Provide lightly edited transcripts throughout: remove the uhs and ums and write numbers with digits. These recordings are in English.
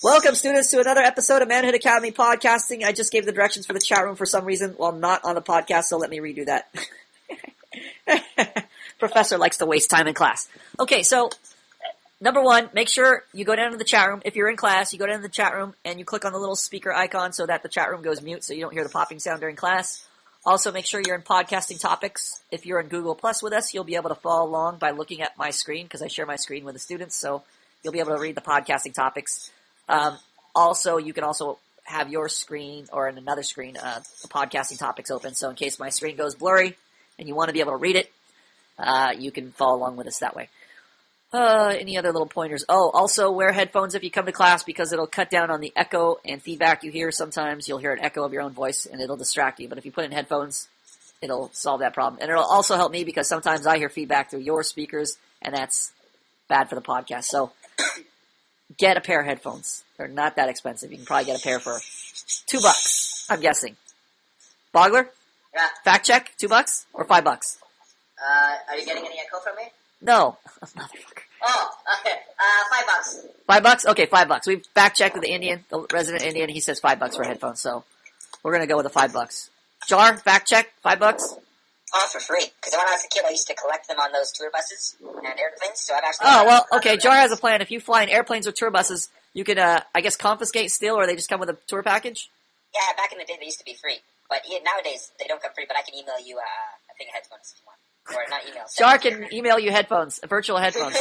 Welcome, students, to another episode of Manhood Academy Podcasting. I just gave the directions for the chat room for some reason while not on the podcast, so let me redo that. Professor likes to waste time in class. Okay, so number one, make sure you go down to the chat room. If you're in class, you go down to the chat room and you click on the little speaker icon so that the chat room goes mute so you don't hear the popping sound during class. Also, make sure you're in podcasting topics. If you're in Google Plus with us, you'll be able to follow along by looking at my screen because I share my screen with the students, so you'll be able to read the podcasting topics. Also, you can also have your screen or in another screen, the podcasting topics open. So in case my screen goes blurry and you want to be able to read it, you can follow along with us that way. Any other little pointers? Oh, also wear headphones if you come to class because it'll cut down on the echo and feedback you hear. Sometimes you'll hear an echo of your own voice and it'll distract you. But if you put in headphones, it'll solve that problem. And it'll also help me because sometimes I hear feedback through your speakers and that's bad for the podcast. So get a pair of headphones. They're not that expensive. You can probably get a pair for $2, I'm guessing. Bogler? Yeah. Fact check, $2 or $5? Are you getting any echo from me? No. Motherfucker. Oh, okay. $5. $5? Okay, $5. We've fact checked with the Indian, the resident Indian. He says $5 for headphones, so we're gonna go with the $5. Jar, fact check, $5? Oh, for free. Because when I was a kid, I used to collect them on those tour buses and airplanes, so I've actually... Oh, well, okay, Jar has a plan. If you fly in airplanes or tour buses, you could, I guess, confiscate still, or they just come with a tour package? Yeah, back in the day, they used to be free. But nowadays, they don't come free, but I can email you a thing of headphones if you want. Or not email. Jar can email you headphones, virtual headphones.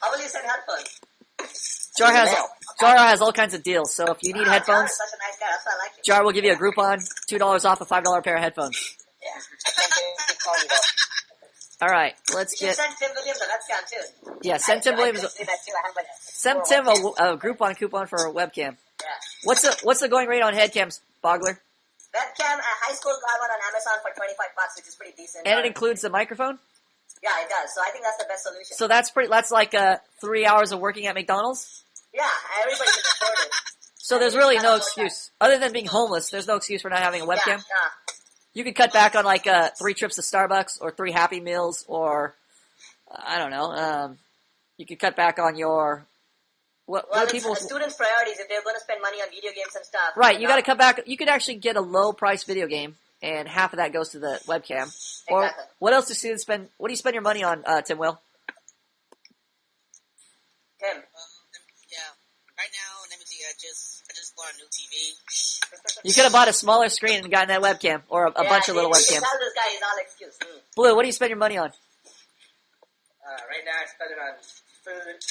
How will you send headphones? Jar has all kinds of deals, so if you need headphones, Jar is such a nice guy, that's why I like him. Jar will give you a Groupon, $2 off a $5 pair of headphones. Yeah. I call you though. Alright, let's You get... should send Tim Williams a webcam too. Yeah, send Tim Williams... Send Tim a Groupon coupon for a webcam. Yeah. What's the going rate on headcams, Bogler? Webcam, a high school got one on Amazon for $25, which is pretty decent. And it includes the microphone? Yeah, it does. So I think that's the best solution. So that's like 3 hours of working at McDonald's? Yeah, everybody should afford it. So there's really no excuse. Other than being homeless, there's no excuse for not having a webcam? Yeah. You could cut back on like 3 trips to Starbucks or 3 Happy Meals or, I don't know, you could cut back on your... What people... students' priorities if they're going to spend money on video games and stuff. Right, you got to cut back. You could actually get a low-price video game, and half of that goes to the webcam. Or Exactly. what else do students spend? What do you spend your money on, Tim Will? Tim. Yeah. Right now, let me see. I just bought a new TV. You could have bought a smaller screen and gotten that webcam, or a bunch of little webcams. Tell this guy is all excuse. Blue, what do you spend your money on? Right now I spend it on food,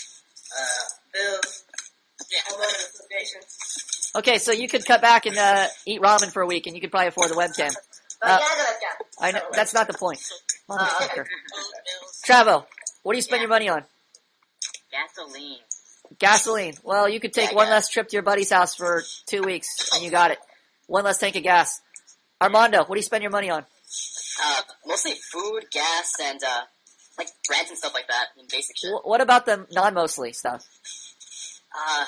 bills, homeowner association. Okay, so you could cut back and eat ramen for a week, and you could probably afford the webcam. But yeah, the webcam. I know that's not the point. Motherfucker. Bills. Travo, what do you spend your money on? Gasoline. Gasoline. Well, you could take one less trip to your buddy's house for 2 weeks, and you got it. One less tank of gas. Armando, what do you spend your money on? Mostly food, gas, and like breads and stuff like that, and basic shit. What about the non-mostly stuff? I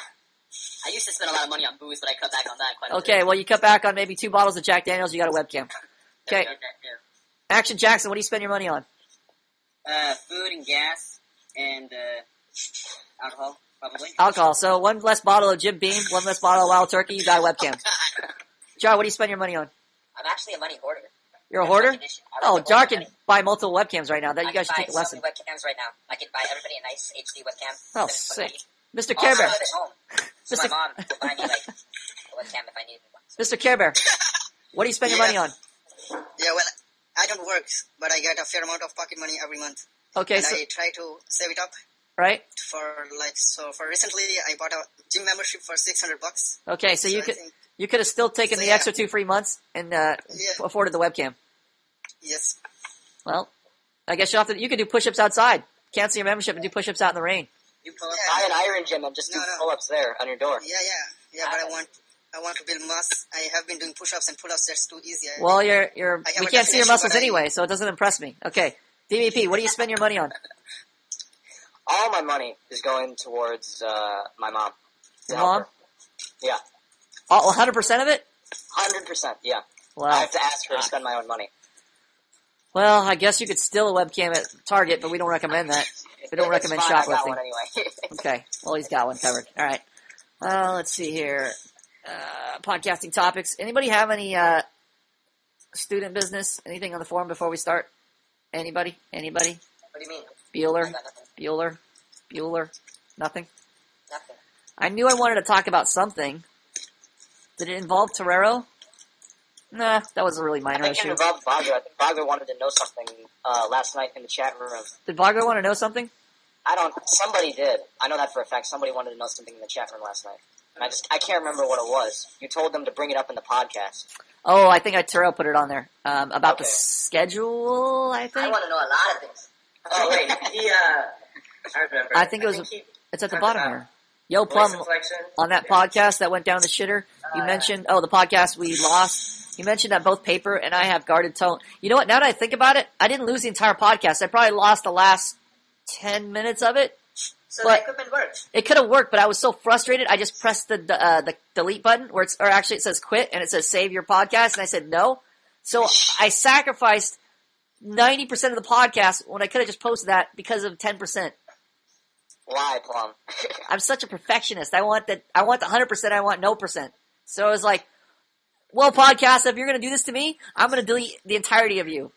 used to spend a lot of money on booze, but I cut back on that quite a bit. Okay, well, you cut back on maybe 2 bottles of Jack Daniels, you got a webcam. Okay. Yeah. Action Jackson, what do you spend your money on? Food and gas and alcohol, probably. Alcohol. So 1 less bottle of Jim Beam, 1 less bottle of Wild Turkey, you got a webcam. Jar, what do you spend your money on? I'm actually a money hoarder. You're a hoarder? Oh, Jar can buy multiple webcams right now. That you guys should take a lesson. I can buy so many webcams right now. I can buy everybody a nice HD webcam. Oh, sick. Mr. Care Bear. At home. So my mom will buy me like a webcam if I need one. Mr. Care Bear, what do you spend your money on? Yeah, well, I don't work, but I get a fair amount of pocket money every month. Okay, and so I try to save it up right. for recently I bought a gym membership for $600. Okay, so you could have still taken the extra 2 free months and afforded the webcam. Yes. Well, I guess you could do push-ups outside. Cancel your membership and do push-ups out in the rain. You buy an iron gym and just do pull-ups there on your door. Yeah, but I want to build muscle. I have been doing push-ups and pull-ups. That's too easy. Well, we can't see your muscles anyway, so it doesn't impress me. Okay, DVP, what do you spend your money on? All my money is going towards my mom. Your mom? Yeah. 100% of it? 100%, yeah. Wow. I have to ask her to spend my own money. Well, I guess you could steal a webcam at Target, but we don't recommend that. We don't recommend fine, shoplifting. I got one anyway. Okay. Well, he's got one covered. All right. Let's see here. Podcasting topics. Anybody have any student business? Anything on the forum before we start? Anybody? What do you mean? Bueller? I got nothing. Bueller? Nothing? Nothing. I knew I wanted to talk about something. Did it involve Torero? Nah, that was a really minor I think it issue. involved Bago. I think Bago wanted to know something last night in the chat room. Did Vago want to know something? Somebody did. I know that for a fact. Somebody wanted to know something in the chat room last night. And I can't remember what it was. You told them to bring it up in the podcast. Oh, I think Terrell put it on there. About the Okay. schedule, I I think. want to know a lot of things. Oh wait, I remember. I think it was. he It's at the talked bottom about here. Yo, voice Plum, inflection. on that podcast that went down the shitter, you mentioned, the podcast we lost. You mentioned that both Paper and I have guarded tone. You know what? Now that I think about it, I didn't lose the entire podcast. I probably lost the last 10 minutes of it. So But- the equipment works. It could have worked, but I was so frustrated. I just pressed the delete button or actually it says quit and it says save your podcast. And I said no. So I sacrificed 90% of the podcast when I could have just posted that because of 10%. Why, Plum? I'm such a perfectionist. I want the 100%. I want no percent. So I was like, well, podcast, if you're going to do this to me, I'm going to delete the entirety of you.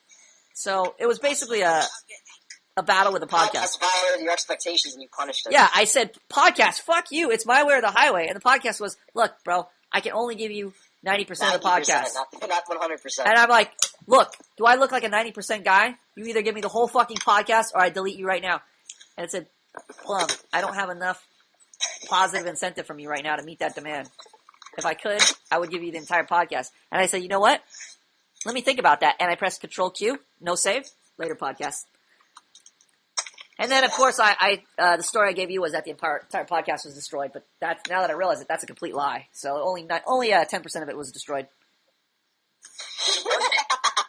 So it was basically a battle with the podcast. Podcast violated your expectations and you punished it. Yeah, I said, podcast, fuck you. It's my way or the highway. And the podcast was, look, bro, I can only give you 90% of the 90%, podcast. not 100%. And I'm like, look, do I look like a 90% guy? You either give me the whole fucking podcast or I delete you right now. And it said, Plum, I don't have enough positive incentive from you right now to meet that demand. If I could, I would give you the entire podcast. And I said, you know what? Let me think about that. And I pressed Control Q, no save, later podcast. And then, of course, the story I gave you was that the entire podcast was destroyed. But now that I realize it, that's a complete lie. So only 10% of it was destroyed.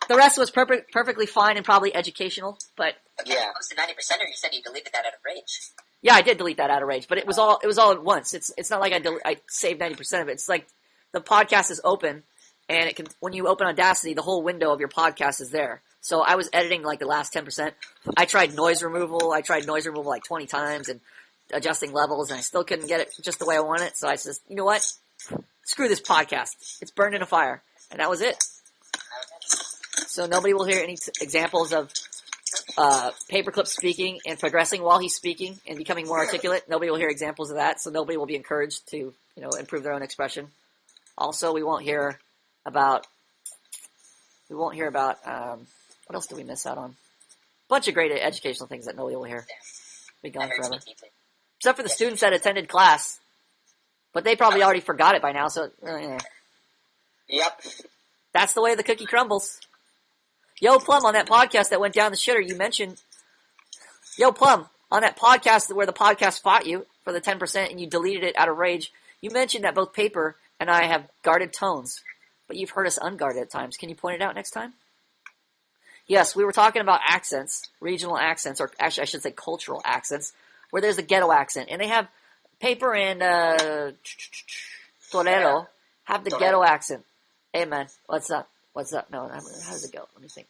The rest was perfectly fine and probably educational. But Okay, Yeah. close to 90%, or you said you deleted that out of rage. yeah, I did delete that out of rage. But it was all at once. It's not like I saved 90% of it. It's like the podcast is open, and it can when you open Audacity, the whole window of your podcast is there. So I was editing like the last 10%. I tried noise removal. Like 20 times and adjusting levels, and I still couldn't get it just the way I want it. So I said, you know what? Screw this podcast. It's burned in a fire. And that was it. So nobody will hear any examples of Paperclip speaking and progressing while he's speaking and becoming more articulate. Nobody will hear examples of that. So nobody will be encouraged to, improve their own expression. Also, we won't hear about what else did we miss out on? A bunch of great educational things that nobody will hear. Be gone That hurts forever. me deeply. Except for the students that attended class. But they probably already forgot it by now, so Yep. that's the way the cookie crumbles. Yo, Plum, on that podcast that went down the shitter, you mentioned... Yo, Plum, on that podcast where the podcast fought you for the 10% and you deleted it out of rage, you mentioned that both Paper and I have guarded tones, but you've heard us unguarded at times. Can you point it out next time? Yes, we were talking about accents, regional accents, or actually I should say cultural accents, where there's a ghetto accent. And they have Paper and Torero have the ghetto accent. Hey, man, what's up? What's up? No, how does it go? Let me think.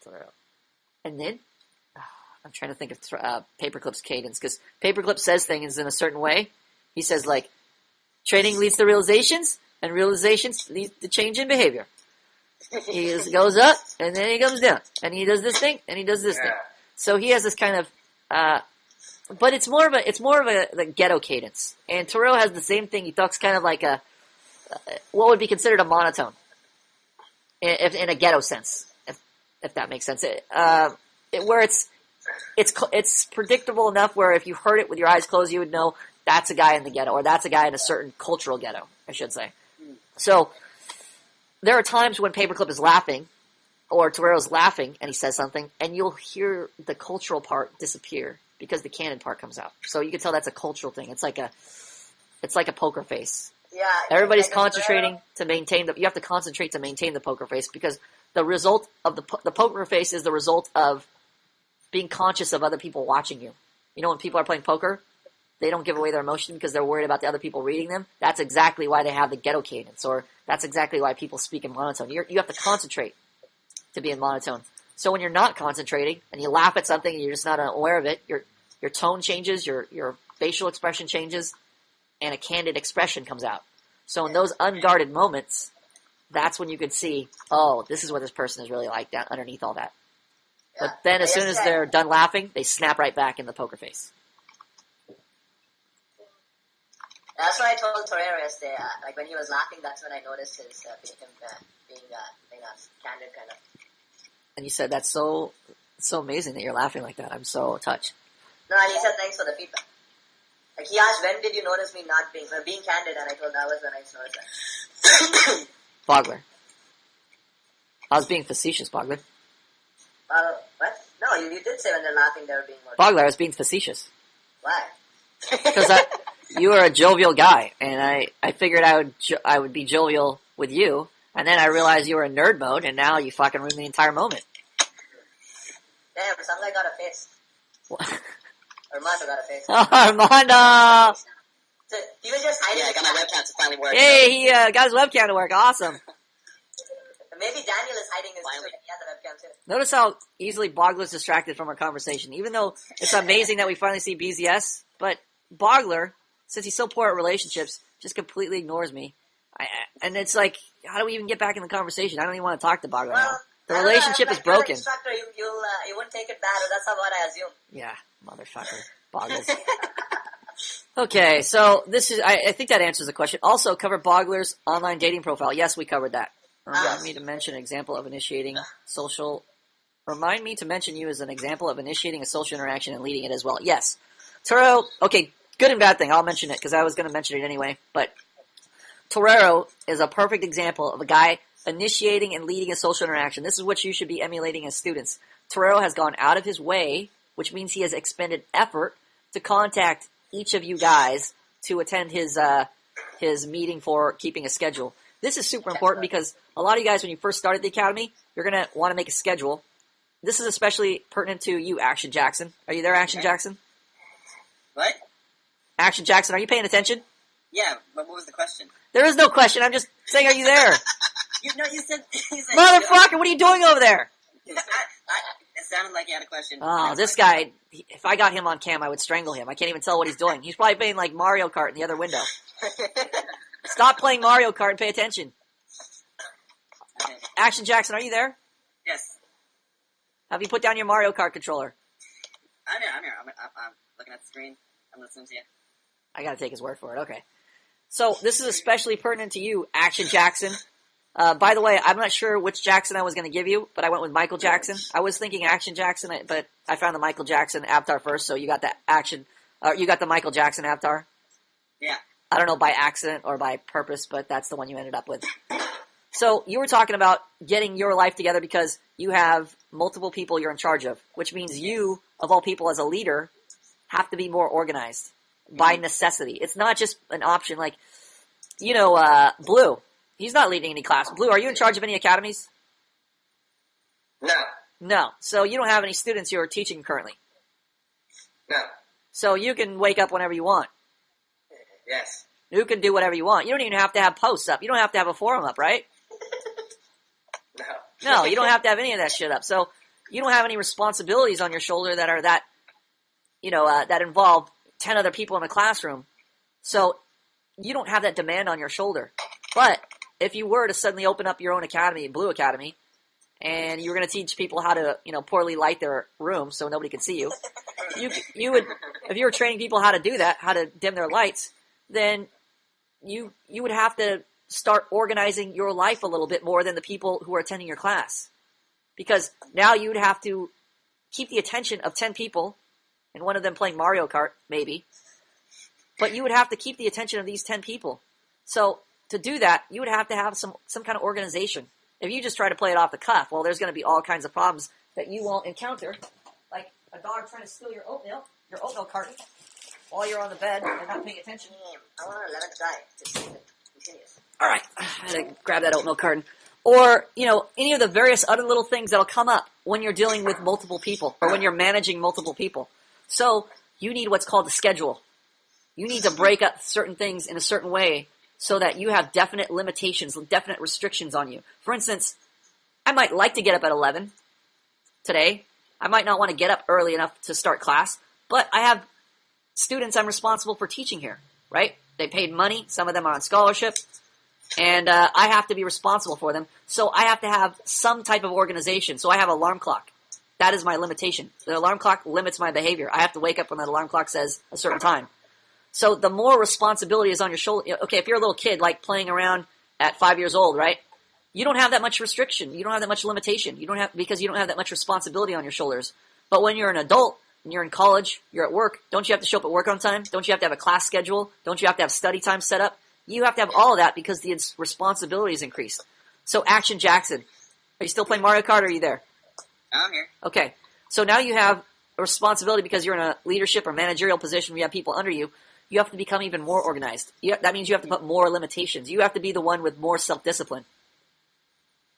Torero. And then, I'm trying to think of Paperclip's cadence, because Paperclip says things in a certain way. He says, like, training leads to realizations, and realizations lead to change in behavior. He just goes up, and then he comes down. And he does this thing, and he does this thing. So he has this kind of, but it's more of the ghetto cadence. And Torero has the same thing. He talks kind of like what would be considered a monotone. In a ghetto sense, if that makes sense. Where it's predictable enough where if you heard it with your eyes closed, you would know that's a guy in the ghetto, or that's a guy in a certain cultural ghetto, I should say. So, there are times when Paperclip is laughing, or Torero's laughing, and he says something, and you'll hear the cultural part disappear, because the canon part comes out. So you can tell that's a cultural thing. It's like a poker face. Yeah. Everybody's like concentrating to maintain you have to concentrate to maintain the poker face, because the result of the poker face is the result of being conscious of other people watching you. You know, when people are playing poker, they don't give away their emotion because they're worried about the other people reading them. That's exactly why they have the ghetto cadence, or that's exactly why people speak in monotone. You have to concentrate to be in monotone. So when you're not concentrating and you laugh at something and you're just not aware of it, your tone changes, your facial expression changes. and a candid expression comes out. So in those unguarded moments, that's when you could see, oh, this is what this person is really like down underneath all that. Yeah. But then as soon as they're done laughing, they snap right back in the poker face. That's what I told Torreira yesterday. Like when he was laughing, that's when I noticed him being candid kind of. And you said, that's so amazing that you're laughing like that. I'm so touched. No, and he said thanks for the feedback. Like he asked, when did you notice me not being candid? And I told that was when I noticed that. Bogler. I was being facetious, Bogler. Well, what? No, you did say when they're laughing, they were being more. Bogler, I was being facetious. Why? Because you are a jovial guy, and I figured I would be jovial with you, and then I realized you were in nerd mode, and now you fucking ruined the entire moment. Damn, some guy got a face. Armando got a face. Armando! So, he was just hiding. Yeah, I got my webcam to finally work. Hey, he got his webcam to work. Awesome. Maybe Daniel is hiding his too. He has a webcam too. Notice how easily Bogler's distracted from our conversation. Even though it's amazing that we finally see BZS, but Bogler, since he's so poor at relationships, just completely ignores me. And it's like, how do we even get back in the conversation? I don't even want to talk to Bogler now. The relationship is broken. Instructor, you wouldn't take it bad, or that's what I assume. Yeah, motherfucker. Boggles. Okay, so this is, I think that answers the question. Also, cover Bogler's online dating profile. Yes, we covered that. Remind me to mention an example of initiating social. Remind me to mention you as an example of initiating a social interaction and leading it as well. Yes. Torero, okay, good and bad thing. I'll mention it because I was going to mention it anyway. But Torero is a perfect example of a guy initiating and leading a social interaction. This is what you should be emulating as students. Torero has gone out of his way, which means he has expended effort to contact each of you guys to attend his meeting for keeping a schedule. This is super important because a lot of you guys, when you first started the academy, you're going to want to make a schedule. This is especially pertinent to you, Action Jackson. Are you there, Action Jackson? What? Action Jackson, are you paying attention? Yeah, but what was the question? There is no question. I'm just saying, are you there? You said... Motherfucker, what are you doing over there? It sounded like you had a question. Oh, this guy, if I got him on cam, I would strangle him. I can't even tell what he's doing. He's probably playing like Mario Kart in the other window. Stop playing Mario Kart and pay attention. Okay. Action Jackson, are you there? Yes. Have you put down your Mario Kart controller? I'm here. I'm looking at the screen. I'm listening to you. I gotta take his word for it. Okay. So this is especially pertinent to you, Action Jackson. By the way, I'm not sure which Jackson I was going to give you, but I went with Michael Jackson. I was thinking Action Jackson, but I found the Michael Jackson avatar first, so you got the you got the Michael Jackson avatar. Yeah. I don't know by accident or by purpose, but that's the one you ended up with. So you were talking about getting your life together because you have multiple people you're in charge of, which means you, of all people as a leader, have to be more organized by necessity. It's not just an option like, Blue. He's not leading any class. Blue, are you in charge of any academies? No. No. So you don't have any students you're teaching currently. No. So you can wake up whenever you want. Yes. You can do whatever you want. You don't even have to have posts up. You don't have to have a forum up, right? No. No, you don't have to have any of that shit up. So you don't have any responsibilities on your shoulder that are that, that involve 10 other people in a classroom. So you don't have that demand on your shoulder. But if you were to suddenly open up your own academy, Blue Academy, and you were going to teach people how to, poorly light their room so nobody could see you, you would, if you were training people how to do that, how to dim their lights, then you would have to start organizing your life a little bit more than the people who are attending your class. Because now you'd have to keep the attention of 10 people, and one of them playing Mario Kart, maybe. But you would have to keep the attention of these 10 people. So to do that, you would have to have some kind of organization. If you just try to play it off the cuff, well, there's going to be all kinds of problems that you won't encounter, like a dog trying to steal your oatmeal carton, while you're on the bed and not paying attention. I want a lemon try to see if it continues. All right, I had to grab that oatmeal carton. Or, any of the various other little things that'll come up when you're dealing with multiple people or when you're managing multiple people. So you need what's called a schedule. You need to break up certain things in a certain way so that you have definite limitations, definite restrictions on you. For instance, I might like to get up at 11 today. I might not want to get up early enough to start class, but I have students I'm responsible for teaching here, right? They paid money. Some of them are on scholarship. And I have to be responsible for them. So I have to have some type of organization. So I have an alarm clock. That is my limitation. The alarm clock limits my behavior. I have to wake up when that alarm clock says a certain time. So the more responsibility is on your shoulder. Okay, if you're a little kid, like playing around at 5 years old, right? You don't have that much restriction. You don't have that much limitation. Because you don't have that much responsibility on your shoulders. But when you're an adult, and you're in college, you're at work, don't you have to show up at work on time? Don't you have to have a class schedule? Don't you have to have study time set up? You have to have all of that because the responsibility is increased. So Action Jackson, are you still playing Mario Kart or are you there? I'm here. Okay. So now you have a responsibility because you're in a leadership or managerial position where you have people under you. You have to become even more organized. That means you have to put more limitations. You have to be the one with more self-discipline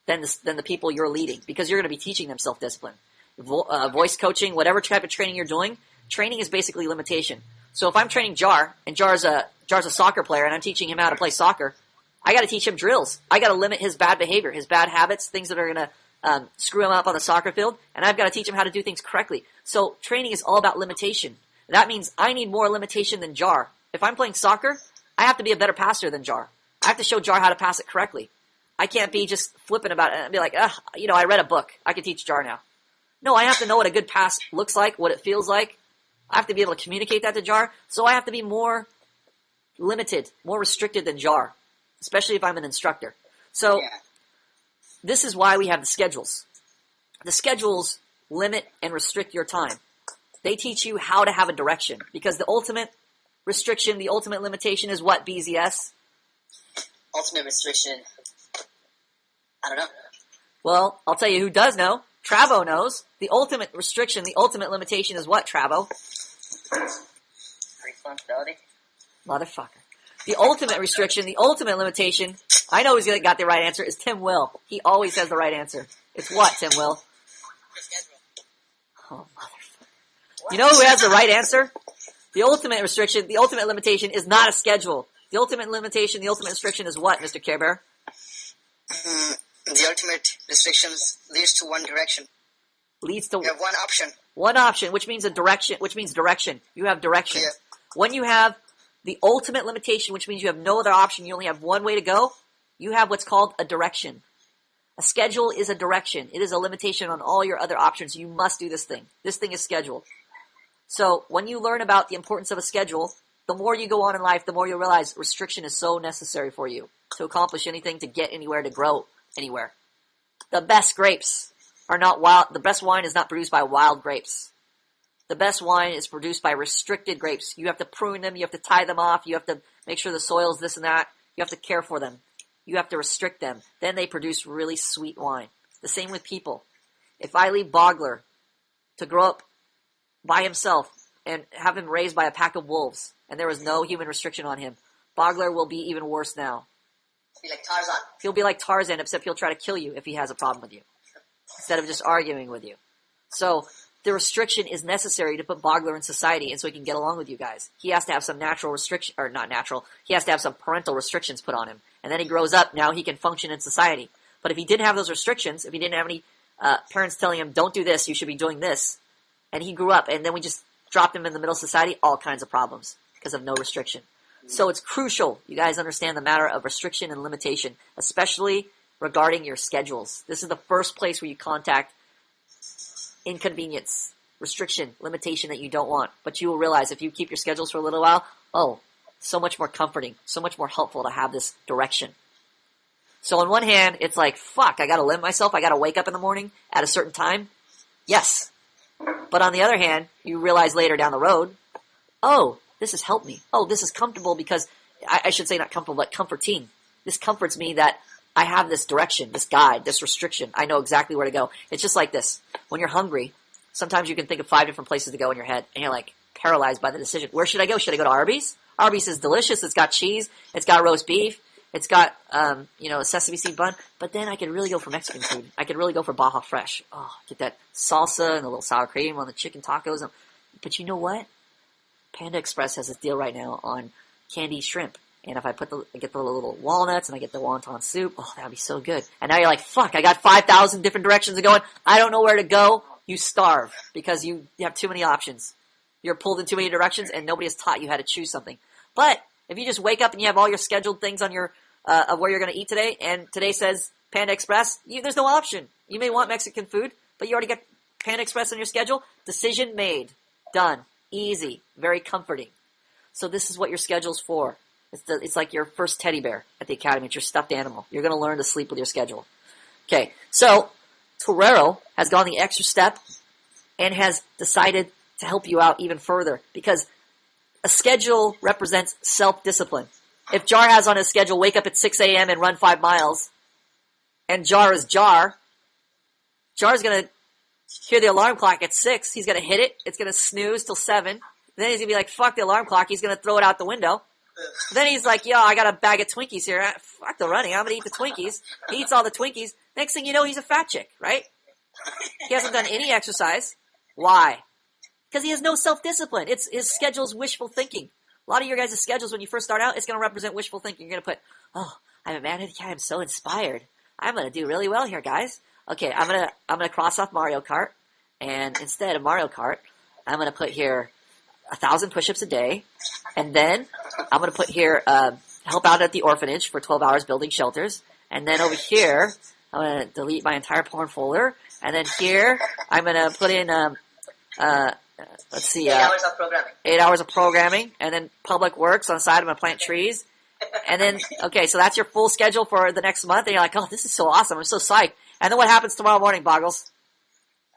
than the people you're leading because you're going to be teaching them self-discipline. Voice coaching, whatever type of training you're doing, training is basically limitation. So if I'm training Jar, and Jar's a soccer player, and I'm teaching him how to play soccer, I got to teach him drills. I got to limit his bad behavior, his bad habits, things that are going to screw him up on the soccer field, and I've got to teach him how to do things correctly. So training is all about limitation. That means I need more limitation than Jar. If I'm playing soccer, I have to be a better passer than Jar. I have to show Jar how to pass it correctly. I can't be just flipping about it and be like, I read a book. I can teach Jar now. No, I have to know what a good pass looks like, what it feels like. I have to be able to communicate that to Jar. So I have to be more limited, more restricted than Jar, especially if I'm an instructor. So This is why we have the schedules. The schedules limit and restrict your time. They teach you how to have a direction because the ultimate restriction, the ultimate limitation is what, BZS? Ultimate restriction. I don't know. Well, I'll tell you who does know. Travo knows. The ultimate restriction, the ultimate limitation is what, Travo? Responsibility. Motherfucker. The ultimate restriction, the ultimate limitation, I know who's got the right answer, is Tim Will. He always has the right answer. It's what, Tim Will? Your schedule. Oh, motherfucker. You know who has the right answer? The ultimate restriction, the ultimate limitation is not a schedule. The ultimate limitation, the ultimate restriction is what, Mr. Care Bear? The ultimate restrictions leads to one direction. Leads to You have one option. one option, which means direction. You have direction. Yeah. When you have the ultimate limitation, which means you have no other option, you only have one way to go, you have what's called a direction. A schedule is a direction. It is a limitation on all your other options. You must do this thing. This thing is scheduled. So when you learn about the importance of a schedule, the more you go on in life, the more you realize restriction is so necessary for you to accomplish anything, to get anywhere, to grow anywhere. The best grapes are not wild. The best wine is not produced by wild grapes. The best wine is produced by restricted grapes. You have to prune them. You have to tie them off. You have to make sure the soil's this and that. You have to care for them. You have to restrict them. Then they produce really sweet wine. The same with people. If I leave Bogler to grow up by himself and have him raised by a pack of wolves, and there was no human restriction on him, Bogler will be even worse now. Be like Tarzan. He'll be like Tarzan, except he'll try to kill you if he has a problem with you, instead of just arguing with you. So the restriction is necessary to put Bogler in society, and so he can get along with you guys. He has to have some natural restriction, or not natural, he has to have some parental restrictions put on him. And then he grows up, now he can function in society. But if he didn't have those restrictions, if he didn't have any parents telling him, don't do this, you should be doing this, and he grew up, and then we just dropped him in the middle of society, all kinds of problems because of no restriction. So it's crucial you guys understand the matter of restriction and limitation, especially regarding your schedules. This is the first place where you contact inconvenience, restriction, limitation that you don't want. But you will realize if you keep your schedules for a little while, oh, so much more comforting, so much more helpful to have this direction. So on one hand, it's like, fuck, I gotta limit myself, I gotta wake up in the morning at a certain time. Yes. But on the other hand, you realize later down the road, oh, this has helped me. Oh, this is comfortable because, I should say not comfortable, but comforting. This comforts me that I have this direction, this guide, this restriction. I know exactly where to go. It's just like this. When you're hungry, sometimes you can think of 5 different places to go in your head, and you're like paralyzed by the decision. Where should I go? Should I go to Arby's? Arby's is delicious. It's got cheese. It's got roast beef. It's got, a sesame seed bun. But then I could really go for Mexican food. I could really go for Baja Fresh. Oh, get that salsa and a little sour cream on the chicken tacos. But you know what? Panda Express has this deal right now on candied shrimp. And if I get the little walnuts and I get the wonton soup, oh, that'd be so good. And now you're like, fuck, I got 5,000 different directions to go in. I don't know where to go. You starve because you have too many options. You're pulled in too many directions and nobody has taught you how to choose something. But If you just wake up and you have all your scheduled things on your of where you're going to eat today, and today says Panda Express, there's no option. You may want Mexican food, but you already got Panda Express on your schedule. Decision made. Done. Easy. Very comforting. So this is what your schedule's for. It's like your first teddy bear at the academy. It's your stuffed animal. You're going to learn to sleep with your schedule. Okay, so Torero has gone the extra step and has decided to help you out even further because a schedule represents self-discipline. If Jar has on his schedule, wake up at 6 a.m. and run 5 miles, and Jar is Jar, Jar's going to hear the alarm clock at 6. He's going to hit it. It's going to snooze till 7. Then he's going to be like, fuck the alarm clock. He's going to throw it out the window. Then he's like, yo, I got a bag of Twinkies here. Fuck the running. I'm going to eat the Twinkies. He eats all the Twinkies. Next thing you know, he's a fat chick, right? He hasn't done any exercise. Why? Because he has no self-discipline. His schedule's wishful thinking. A lot of your guys' schedules, when you first start out, it's going to represent wishful thinking. You're going to put, oh, I'm a Manhood Cat. I'm so inspired. I'm going to do really well here, guys. Okay, I'm gonna cross off Mario Kart, and instead of Mario Kart, I'm going to put here 1,000 push-ups a day, and then I'm going to put here help out at the orphanage for 12 hours building shelters, and then over here I'm going to delete my entire porn folder, and then here I'm going to put in let's see, 8 hours of programming. 8 hours of programming, and then public works on the side. I'm going to plant trees, and then okay, so that's your full schedule for the next month, and you're like, oh, this is so awesome, I'm so psyched. And then what happens tomorrow morning, Boggles?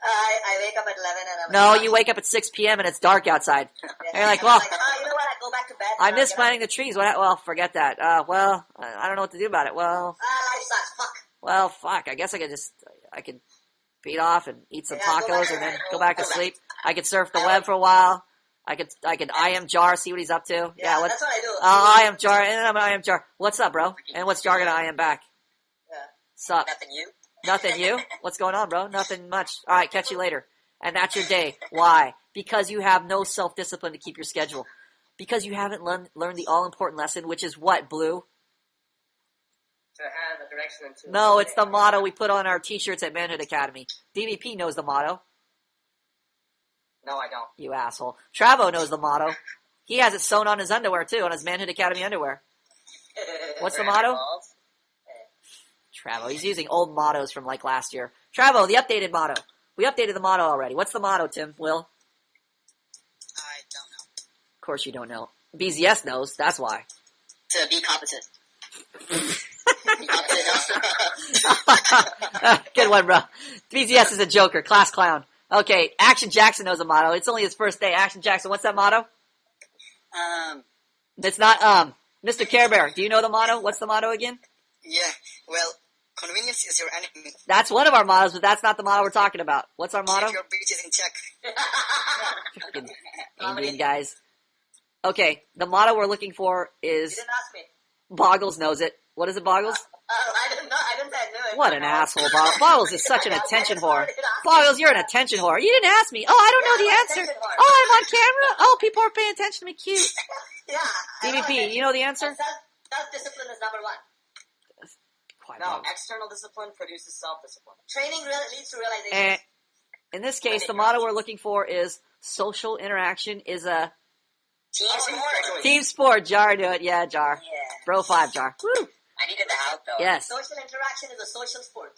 I wake up at 11 and I'm No, like, you wake up at 6 p.m. and it's dark outside. Yeah. And you're like, well, you know what? I go back to bed. I miss planting the trees. Well, forget that. Well, I don't know what to do about it. Well, life sucks. Fuck. well, fuck. I guess I could beat off and eat some tacos and then go back to sleep. I could surf the web for a while. I could I am Jar, see what he's up to. Yeah, that's what I do. I am Jar, and then I am Jar. What's up, bro? And what's Jar gonna I am back? Yeah. Sup? Nothing you. Nothing, you? What's going on, bro? Nothing much. All right, catch you later. And that's your day. Why? Because you have no self-discipline to keep your schedule. Because you haven't learned the all-important lesson, which is what, Blue? To have a direction and to... No, it's the motto we put on our t-shirts at Manhood Academy. DVP knows the motto. No, I don't. You asshole. Travo knows the motto. He has it sewn on his underwear, too, on his Manhood Academy underwear. What's the motto? Travo. He's using old mottos from like last year. Travo, the updated motto. We updated the motto already. What's the motto, Tim? Will? I don't know. Of course you don't know. BZS knows. That's why. To be competent. Good one, bro. BZS is a joker. Class clown. Okay, Action Jackson knows the motto. It's only his first day. Action Jackson, what's that motto? It's not, Mr. Care Bear. Do you know the motto? What's the motto again? Yeah, well, convenience is your enemy. That's one of our mottos, but that's not the motto we're talking about. What's our motto? Keep your bitches in check. Freaking Indian guys. Okay, the motto we're looking for You is didn't ask me. Boggles knows it. What is it, Boggles? I didn't know. I didn't say I knew it. What an asshole, Boggles. Boggles is such an attention whore. Boggles, you're an attention whore. You didn't ask me. Oh, I don't know the answer. Oh, I'm on camera. Oh, people are paying attention to me. Cute. Yeah. I know DVP, it. you know the answer? Self-discipline is number one. Quiet, No, Boggles. external discipline produces self-discipline. Training leads to realization. And in this case, the motto we're looking for is social interaction is a Team sport. team sport. Jar, do it. Yeah, Jar. Yeah. Bro 5, Jar. Woo. I needed the help though. Yes. Social interaction is a social sport.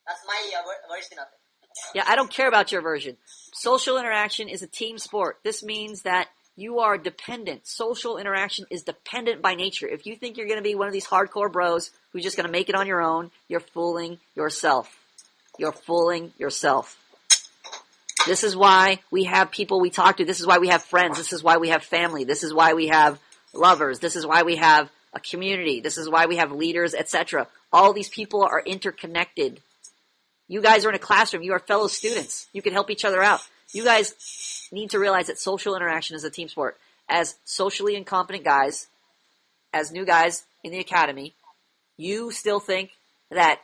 That's my version of it. Yeah, I don't care about your version. Social interaction is a team sport. This means that you are dependent. Social interaction is dependent by nature. If you think you're going to be one of these hardcore bros who's just going to make it on your own, you're fooling yourself. You're fooling yourself. This is why we have people we talk to. This is why we have friends. This is why we have family. This is why we have lovers. This is why we have a community. This is why we have leaders, etc. All these people are interconnected. You guys are in a classroom. You are fellow students. You can help each other out. You guys need to realize that social interaction is a team sport. As socially incompetent guys, as new guys in the academy, you still think that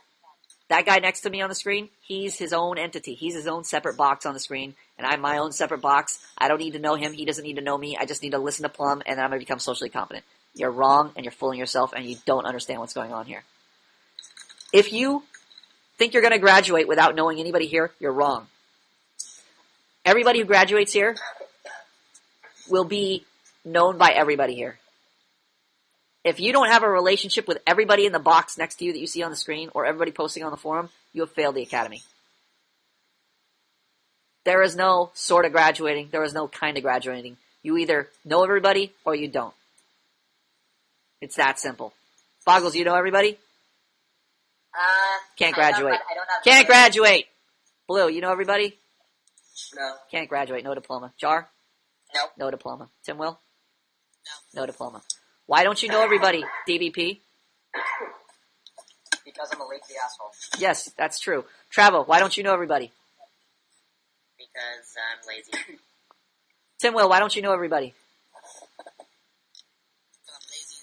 that guy next to me on the screen, he's his own entity. He's his own separate box on the screen, and I'm my own separate box. I don't need to know him. He doesn't need to know me. I just need to listen to Plum, and then I'm going to become socially competent. You're wrong, and you're fooling yourself, and you don't understand what's going on here. If you think you're going to graduate without knowing anybody here, you're wrong. Everybody who graduates here will be known by everybody here. If you don't have a relationship with everybody in the box next to you that you see on the screen or everybody posting on the forum, you have failed the academy. There is no sort of graduating. There is no kind of graduating. You either know everybody or you don't. It's that simple. Boggles, you know everybody? Can't graduate. I don't have Can't graduate. Blue, you know everybody? No. Can't graduate. No diploma. Jar? Nope. No diploma. Tim Will? No. No diploma. Why don't you know everybody, DBP? Because I'm a lazy asshole. Yes, that's true. Travo, why don't you know everybody? Because I'm lazy. Tim Will, why don't you know everybody? Because I'm lazy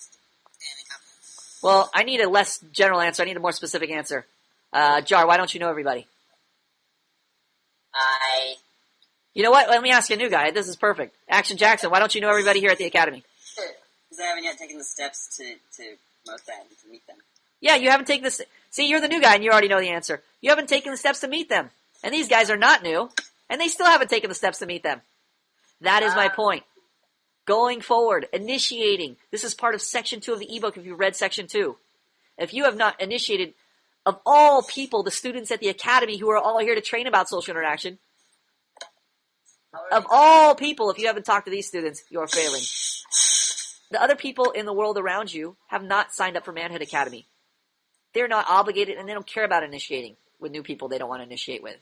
and incompetent. Well, I need a less general answer. I need a more specific answer. Jar, why don't you know everybody? You know what? Let me ask you a new guy. This is perfect. Action Jackson, why don't you know everybody here at the Academy? Because I haven't yet taken the steps to promote that and to meet them. Yeah, you haven't taken this. See, you're the new guy and you already know the answer. You haven't taken the steps to meet them. And these guys are not new. And they still haven't taken the steps to meet them. That is my point. Going forward, initiating. This is part of Section 2 of the ebook if you read Section 2. If you have not initiated, of all people, the students at the Academy who are all here to train about social interaction, of all people, if you haven't talked to these students, you are failing. The other people in the world around you have not signed up for Manhood Academy. They're not obligated and they don't care about initiating with new people they don't want to initiate with.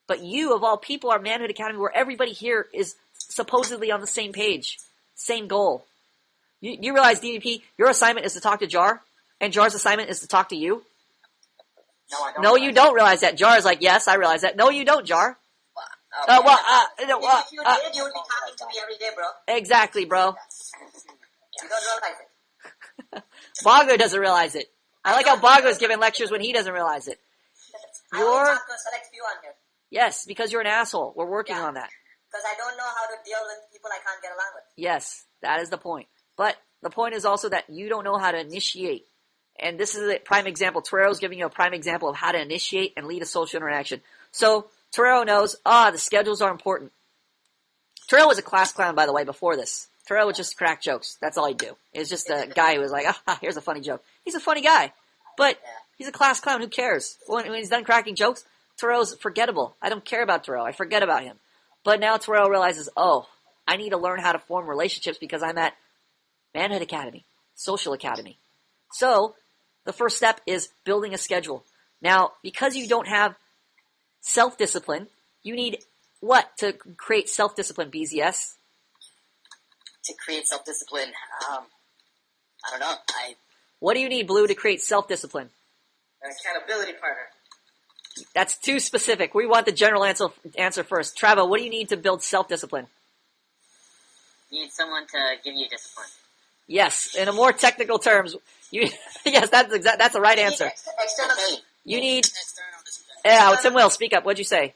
But you, of all people, are Manhood Academy where everybody here is supposedly on the same page, same goal. You realize, DVP, your assignment is to talk to Jar, and Jar's assignment is to talk to you? No, I don't. No, you don't realize that. Jar is like, yes, I realize that. No, you don't, Jar. If you did, you would be talking to me every day, bro. Exactly, bro. You don't realize it. Bogger doesn't realize it. I like how Bogger is giving lectures when he doesn't realize it. I only talk to a select few on here. Yes, because you're an asshole. We're working on that. Because I don't know how to deal with people I can't get along with. Yes, that is the point. But the point is also that you don't know how to initiate. And this is a prime example. Torero's giving you a prime example of how to initiate and lead a social interaction. So Torero knows, the schedules are important. Torero was a class clown, by the way, before this. Torero would just crack jokes. That's all he'd do. He was just a guy who was like, here's a funny joke. He's a funny guy. But he's a class clown. Who cares? When he's done cracking jokes, Torero's forgettable. I don't care about Torero. I forget about him. But now Torero realizes, I need to learn how to form relationships because I'm at Manhood Academy, Social Academy. So the first step is building a schedule. Now, because you don't have self-discipline, you need what to create self-discipline, BZS? To create self-discipline, I don't know. What do you need, Blue, to create self-discipline? An accountability partner. That's too specific. We want the general answer first. Travo, what do you need to build self-discipline? You need someone to give you discipline. Yes, in a more technical terms, yes, that's the right answer. External. You need, External discipline. Tim Will, speak up. What'd you say?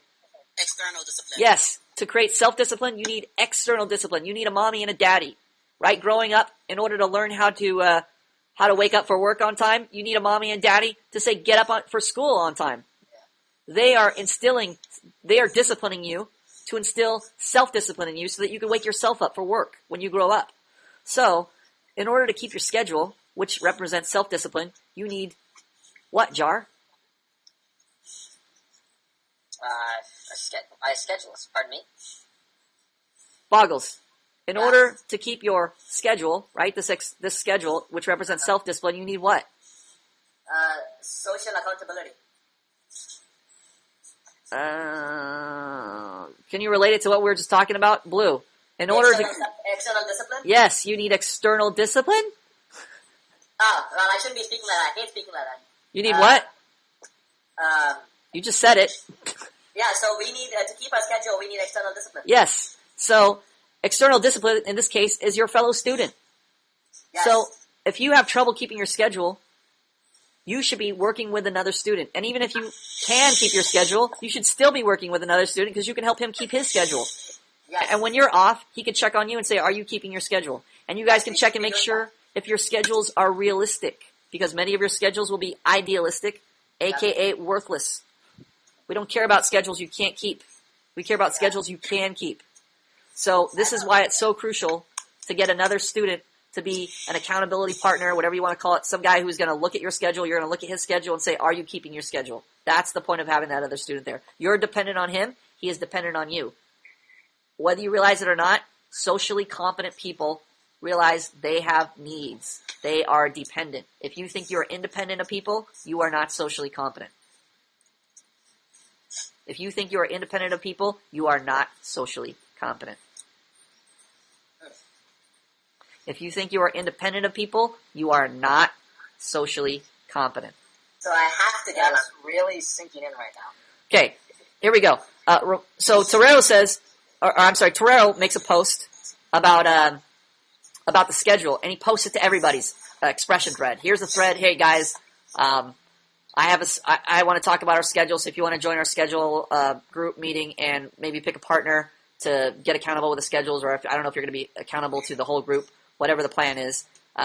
External discipline. Yes, to create self-discipline, you need external discipline. You need a mommy and a daddy, right? Growing up, in order to learn how to wake up for work on time, you need a mommy and daddy to say get up for school on time. They are disciplining you to instill self-discipline in you so that you can wake yourself up for work when you grow up. So, in order to keep your schedule, which represents self-discipline, you need what, Jar? A schedulist, pardon me. Boggles. In order to keep your schedule, right, this schedule, which represents self-discipline, you need what? Social accountability. Can you relate it to what we were just talking about? Blue. In order to... External discipline? Yes, you need external discipline? Well, I shouldn't be speaking like that. I hate speaking like that. You need what? You just said it. Yeah, so we need, to keep our schedule, we need external discipline. Yes. So, external discipline, in this case, is your fellow student. Yes. So, if you have trouble keeping your schedule, you should be working with another student. And even if you can keep your schedule, you should still be working with another student because you can help him keep his schedule. Yes. And when you're off, he can check on you and say, are you keeping your schedule? And you guys can check and make sure if your schedules are realistic, because many of your schedules will be idealistic, aka worthless. We don't care about schedules you can't keep. We care about schedules you can keep. So this is why it's so crucial to get another student to be an accountability partner, whatever you want to call it, some guy who's going to look at your schedule, you're going to look at his schedule and say, are you keeping your schedule? That's the point of having that other student there. You're dependent on him, he is dependent on you. Whether you realize it or not, socially competent people realize they have needs. They are dependent. If you think you're independent of people, you are not socially competent. If you think you are independent of people, you are not socially competent. If you think you are independent of people, you are not socially competent. So I have to get That's really sinking in right now. Okay, here we go. So Torero makes a post about the schedule, and he posts it to everybody's expression thread. Here's the thread. Hey guys, I want to talk about our schedule. So if you want to join our schedule group meeting and maybe pick a partner to get accountable with the schedules, or I don't know if you're going to be accountable to the whole group, whatever the plan is.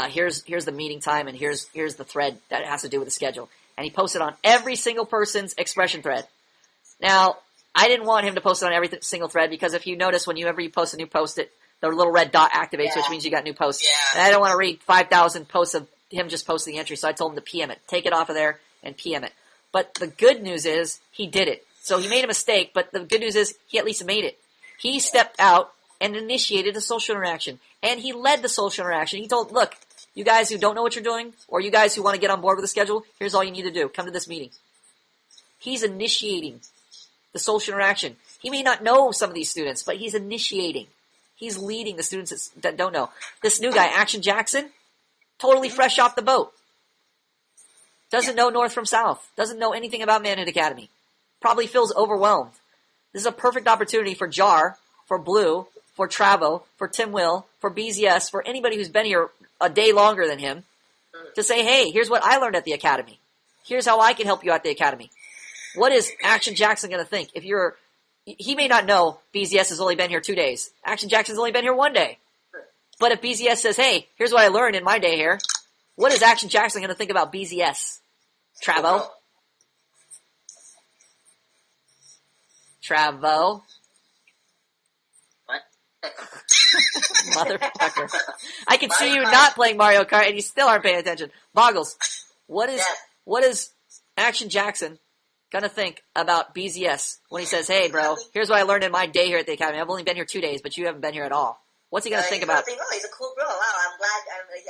Here's the meeting time, and here's the thread that has to do with the schedule. And he posted on every single person's expression thread. Now, I didn't want him to post it on every single thread because if you notice, whenever you post a new post, the little red dot activates, which means you got new posts. Yeah. And I don't want to read 5,000 posts of him just posting the entry, so I told him to PM it. Take it off of there and PM it. But the good news is he did it. So he made a mistake, but the good news is he at least made it. He stepped out and initiated a social interaction. And he led the social interaction. He told, look, you guys who don't know what you're doing, or you guys who want to get on board with the schedule, here's all you need to do. Come to this meeting. He's initiating the social interaction. He may not know some of these students, but he's initiating. He's leading the students that don't know. This new guy, Action Jackson, totally fresh off the boat. Doesn't know north from south. Doesn't know anything about Manhood Academy. Probably feels overwhelmed. This is a perfect opportunity for Jar, for Blue, for Travo, for Tim Will, for BZS, for anybody who's been here a day longer than him, to say, hey, here's what I learned at the Academy. Here's how I can help you at the Academy. What is Action Jackson going to think? He may not know BZS has only been here 2 days. Action Jackson's only been here 1 day. But if BZS says, hey, here's what I learned in my day here, what is Action Jackson going to think about BZS? Travo? What? Motherfucker. I can see you not playing Mario Kart and you still aren't paying attention. Boggles, what is Action Jackson gonna think about BZS when he says, hey bro, here's what I learned in my day here at the Academy. I've only been here 2 days, but you haven't been here at all. What's he gonna think about? Oh, he's a cool bro. Wow, I'm glad.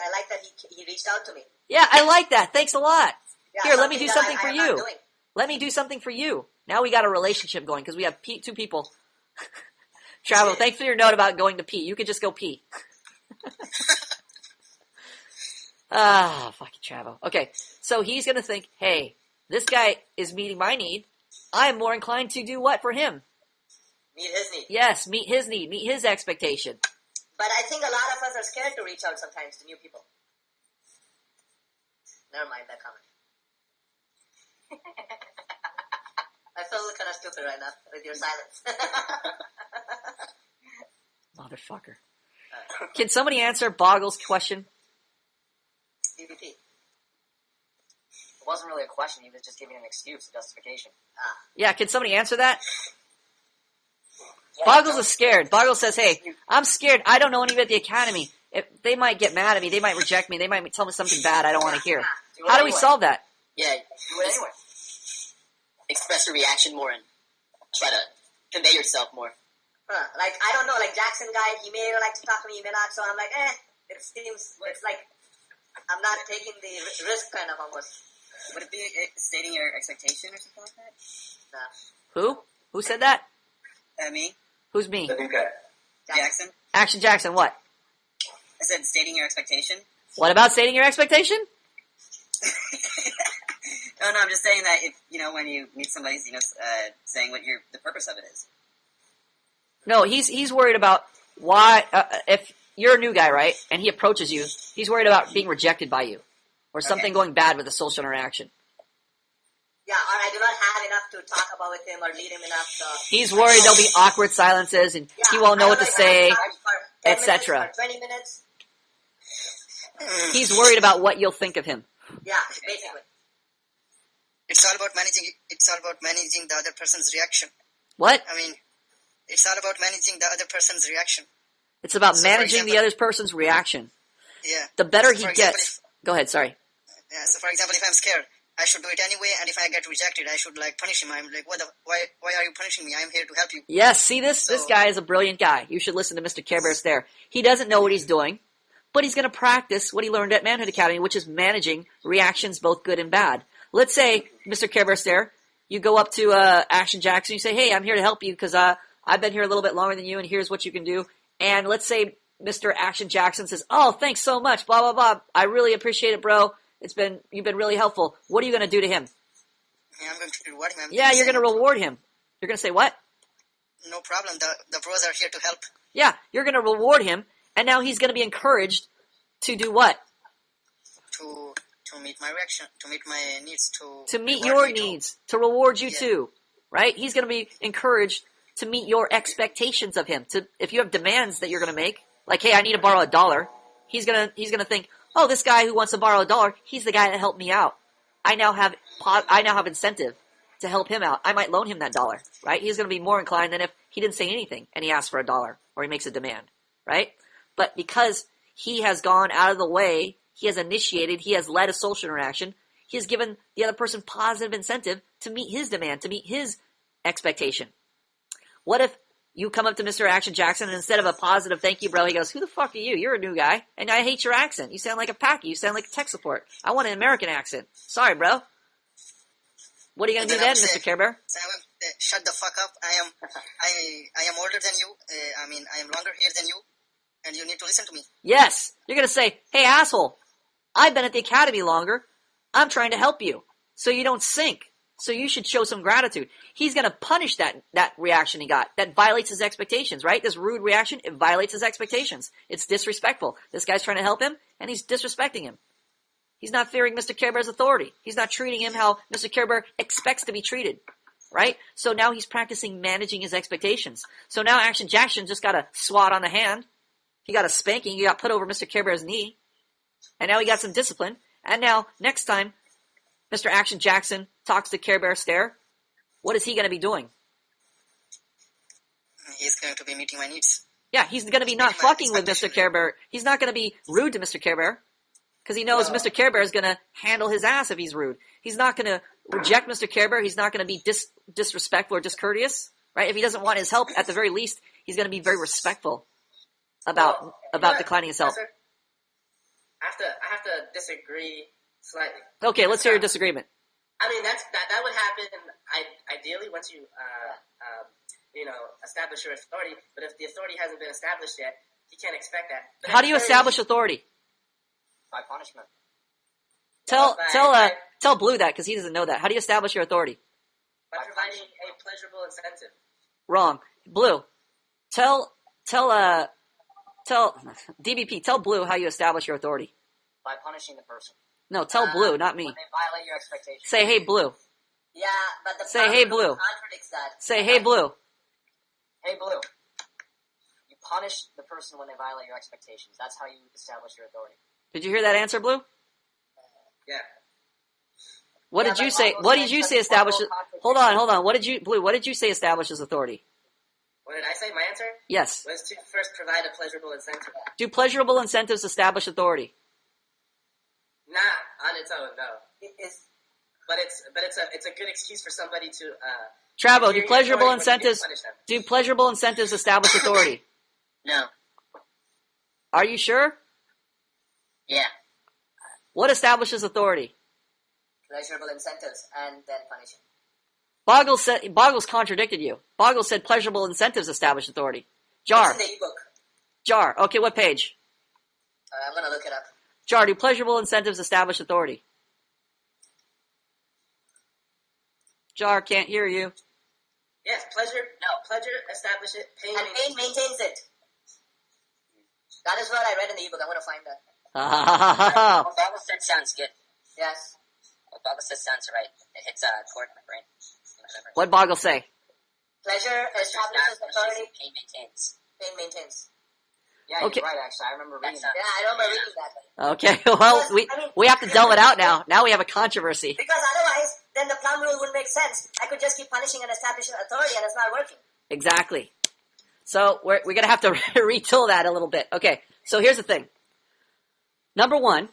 I like that he reached out to me. Yeah, I like that. Thanks a lot. Yeah, Here, let me do that something for I'm not you. doing. Let me do something for you. Now we got a relationship going because we have two people. Travo, thanks for your note about going to pee. You could just go pee. Fucking Travo. Okay, so he's going to think, hey, this guy is meeting my need. I am more inclined to do what for him? Meet his need. Yes, meet his need, meet his expectation. But I think a lot of us are scared to reach out sometimes to new people. Never mind that comment. I feel kind of stupid right now with your silence. Motherfucker. Can somebody answer Boggle's question? DVP. It wasn't really a question. He was just giving an excuse, a justification. Yeah, can somebody answer that? Boggles is scared. Boggles says, hey, I'm scared. I don't know anybody at the Academy. They might get mad at me. They might reject me. They might tell me something bad I don't want to hear. How do we solve that? Yeah, Do it anyway. express your reaction more and try to convey yourself more. Like, I don't know, like Jackson guy, he may like to talk to me, he may not, so I'm like, it seems, it's like, I'm not taking the risk kind of almost. Would it be stating your expectation or something like that? Who? Who said that? Me? Who's me? Jackson? Action Jackson, what? I said stating your expectation. What about stating your expectation? No, I'm just saying that if, when you meet somebody, saying what the purpose of it is. No, he's worried about why, if you're a new guy, right, and he approaches you, he's worried about being rejected by you, or something going bad with the social interaction. Yeah, or I do not have enough to talk about with him or lead him enough, so. He's worried there'll be awkward silences, and he won't know what to say, etc. 20 minutes. He's worried about what you'll think of him. Yeah, basically. It's all about managing the other person's reaction. What? I mean, it's all about managing the other person's reaction. It's about So, for managing the example- other person's reaction. Yeah. the better So he for example, gets. Go ahead, sorry. Yeah, so for example, if I'm scared, I should do it anyway, and if I get rejected, I should like punish him. I'm like, why are you punishing me? I'm here to help you. Yes, see this? So, This guy is a brilliant guy. You should listen to Mr. Care Bear Stare. He doesn't know what he's doing, but he's going to practice what he learned at Manhood Academy, which is managing reactions, both good and bad. Let's say, Mr. Care Bear Stare, you go up to Action Jackson, you say, hey, I'm here to help you because I've been here a little bit longer than you, and here's what you can do. And let's say Mr. Action Jackson says, oh, thanks so much, blah, blah, blah. I really appreciate it, bro. You've been really helpful. What are you going to do to him? yeah, I'm going to reward him. Yeah, you're going to reward him. You're going to say what? No problem. The bros are here to help. Yeah, you're going to reward him, and now he's going to be encouraged to do what? To meet my reaction, to meet my needs, To meet reward your me too. needs, to reward you Yeah. too, right? He's going to be encouraged to meet your expectations of him. If you have demands that you're going to make, like, hey, I need to borrow $1, he's going to think, oh, this guy who wants to borrow $1, he's the guy that helped me out. I now have incentive to help him out. I might loan him that $1, right? He's going to be more inclined than if he didn't say anything and he asks for $1 or he makes a demand, right? But because he has gone out of the way, he has initiated, he has led a social interaction, he has given the other person positive incentive to meet his demand, to meet his expectation. What if you come up to Mr. Action Jackson and instead of a positive thank you, bro, he goes, who the fuck are you? You're a new guy, and I hate your accent. You sound like a packy. You sound like a tech support. I want an American accent. Sorry, bro. What are you going to do then, Mr. Care Bear? So shut the fuck up. I am older than you. I am longer here than you, and you need to listen to me. Yes. You're going to say, hey, asshole, I've been at the academy longer. I'm trying to help you so you don't sink. So you should show some gratitude. He's going to punish that reaction he got. That violates his expectations, right? This rude reaction, it violates his expectations. It's disrespectful. This guy's trying to help him, and he's disrespecting him. He's not fearing Mr. Care Bear's authority. He's not treating him how Mr. Care Bear expects to be treated, right? So now he's practicing managing his expectations. So now Action Jackson just got a swat on the hand. He got a spanking. He got put over Mr. Care Bear's knee. And now he got some discipline. And now, next time, Mr. Action Jackson talks to Care Bear Stare, what is he going to be doing? He's going to be meeting my needs. Yeah, he's going to be not fucking with Mr. Care Bear. He's not going to be rude to Mr. Care Bear because he knows Mr. Care Bear is going to handle his ass if he's rude. He's not going to reject Mr. Care Bear. He's not going to be disrespectful or discourteous, right? If he doesn't want his help, at the very least, he's going to be very respectful about declining his help. I have to disagree slightly. Okay, let's hear your disagreement. I mean, that would happen. Ideally, once you establish your authority. But if the authority hasn't been established yet, you can't expect that. But How do you establish authority? By punishment. Tell Blue that because he doesn't know that. How do you establish your authority? By providing a pleasurable incentive. Wrong. Blue. Tell DBP. Tell Blue how you establish your authority. By punishing the person. No, tell Blue, not me. When they violate your expectations. Say, hey, Blue. Yeah, but the Say, hey, Bible Blue. contradicts that. Say, hey, Blue. Hey, Blue. You punish the person when they violate your expectations. That's how you establish your authority. Did you hear that answer, Blue? Yeah. What did you say? What did you say establishes? Hold on. Blue? What did you say establishes authority? What did I say? My answer Yes. was to first provide a pleasurable incentive. Do pleasurable incentives establish authority? Not on its own, no. It is. But it's a good excuse for somebody to. Travo, hear do your pleasurable authority when you incentives punish them. do pleasurable incentives establish authority? No. Are you sure? Yeah. What establishes authority? Pleasurable incentives and then punishing. Boggles contradicted you. Boggles said pleasurable incentives establish authority. Jar. It's in the ebook. Jar. Okay, what page? I'm gonna look it up. Jar, do pleasurable incentives establish authority? Jar, can't hear you. Yes, pleasure. No, pleasure establish it. Pain. And pain maintains it. That is what I read in the ebook. I'm gonna find that. What Bible said sounds good. Yes. What Bible said sounds right. It hits a chord in my brain. What Boggle say? Pleasure establishes authority. Pain maintains. Pain maintains. Yeah, Okay. you're right, actually. I remember reading that. Yeah, I remember reading that. Okay, well, we have to delve it out now. Now we have a controversy. Because otherwise, then the plum rule wouldn't make sense. I could just keep punishing and establishing authority, and it's not working. Exactly. So we're going to have to retool that a little bit. Okay, so here's the thing. number one,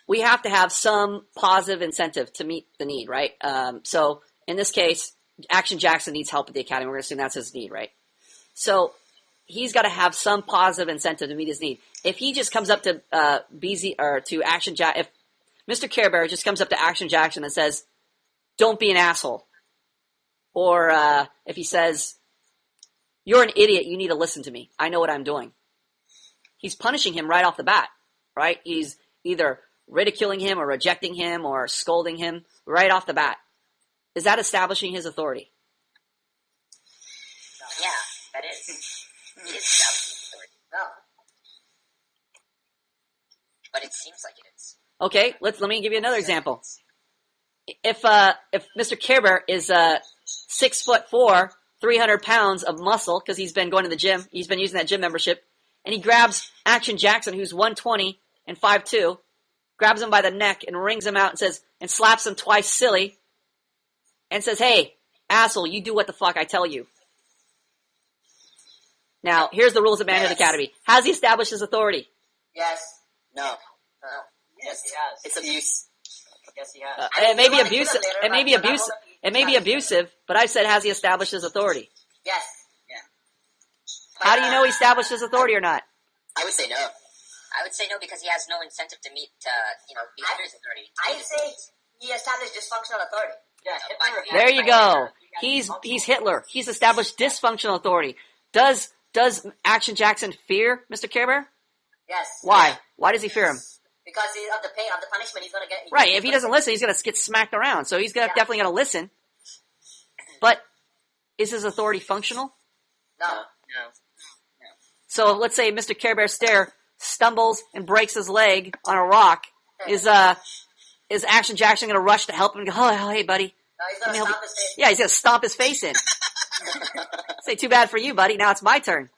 we have to have some positive incentive to meet the need, right? So in this case, Action Jackson needs help at the academy. We're going to assume that's his need, right? So he's got to have some positive incentive to meet his need. If he just comes up to BZ or to Action Jack, if Mr. Care Bear just comes up to Action Jackson and says, "Don't be an asshole," or if he says, "You're an idiot, you need to listen to me. I know what I'm doing," he's punishing him right off the bat, right? He's either ridiculing him or rejecting him or scolding him right off the bat. Is that establishing his authority? Yeah, that is. He is establishing authority. No. But it seems like it is. Okay, let me give you another example. If Mr. Care Bear is 6'4", 300 pounds of muscle because he's been going to the gym, he's been using that gym membership, and he grabs Action Jackson, who's 120 and 5'2", grabs him by the neck and wrings him out and says, and slaps him twice silly, and says, "Hey, asshole, you do what the fuck I tell you." Now, here's the rules of Manhood Academy. Has he established his authority? Yes. No. Yes, he has. It's abuse. Yes, he has. It may be abusive. It may be abusive. It may be abusive. But I said, has he established his authority? Yes. How do you know he established his authority or not? I would say no. I would say no because he has no incentive to meet, Hitler's authority. I say he established dysfunctional authority. Yeah, Hitler. There you go. He's Hitler. He's established dysfunctional authority. Does Action Jackson fear Mr. Care Bear? Yes. Why? Why does he fear him? Because of the pain, of the punishment he's going to get. Right. If he doesn't listen, he's going to get smacked around. So he's definitely going to listen. But is his authority functional? No. So let's say Mr. Care Bear Stare stumbles and breaks his leg on a rock. Is Action Jackson going to rush to help him and go, "Oh, hey, buddy"? No, he's going to stomp his face. Yeah, he's going to stomp his face in. Say, "Too bad for you, buddy. Now it's my turn.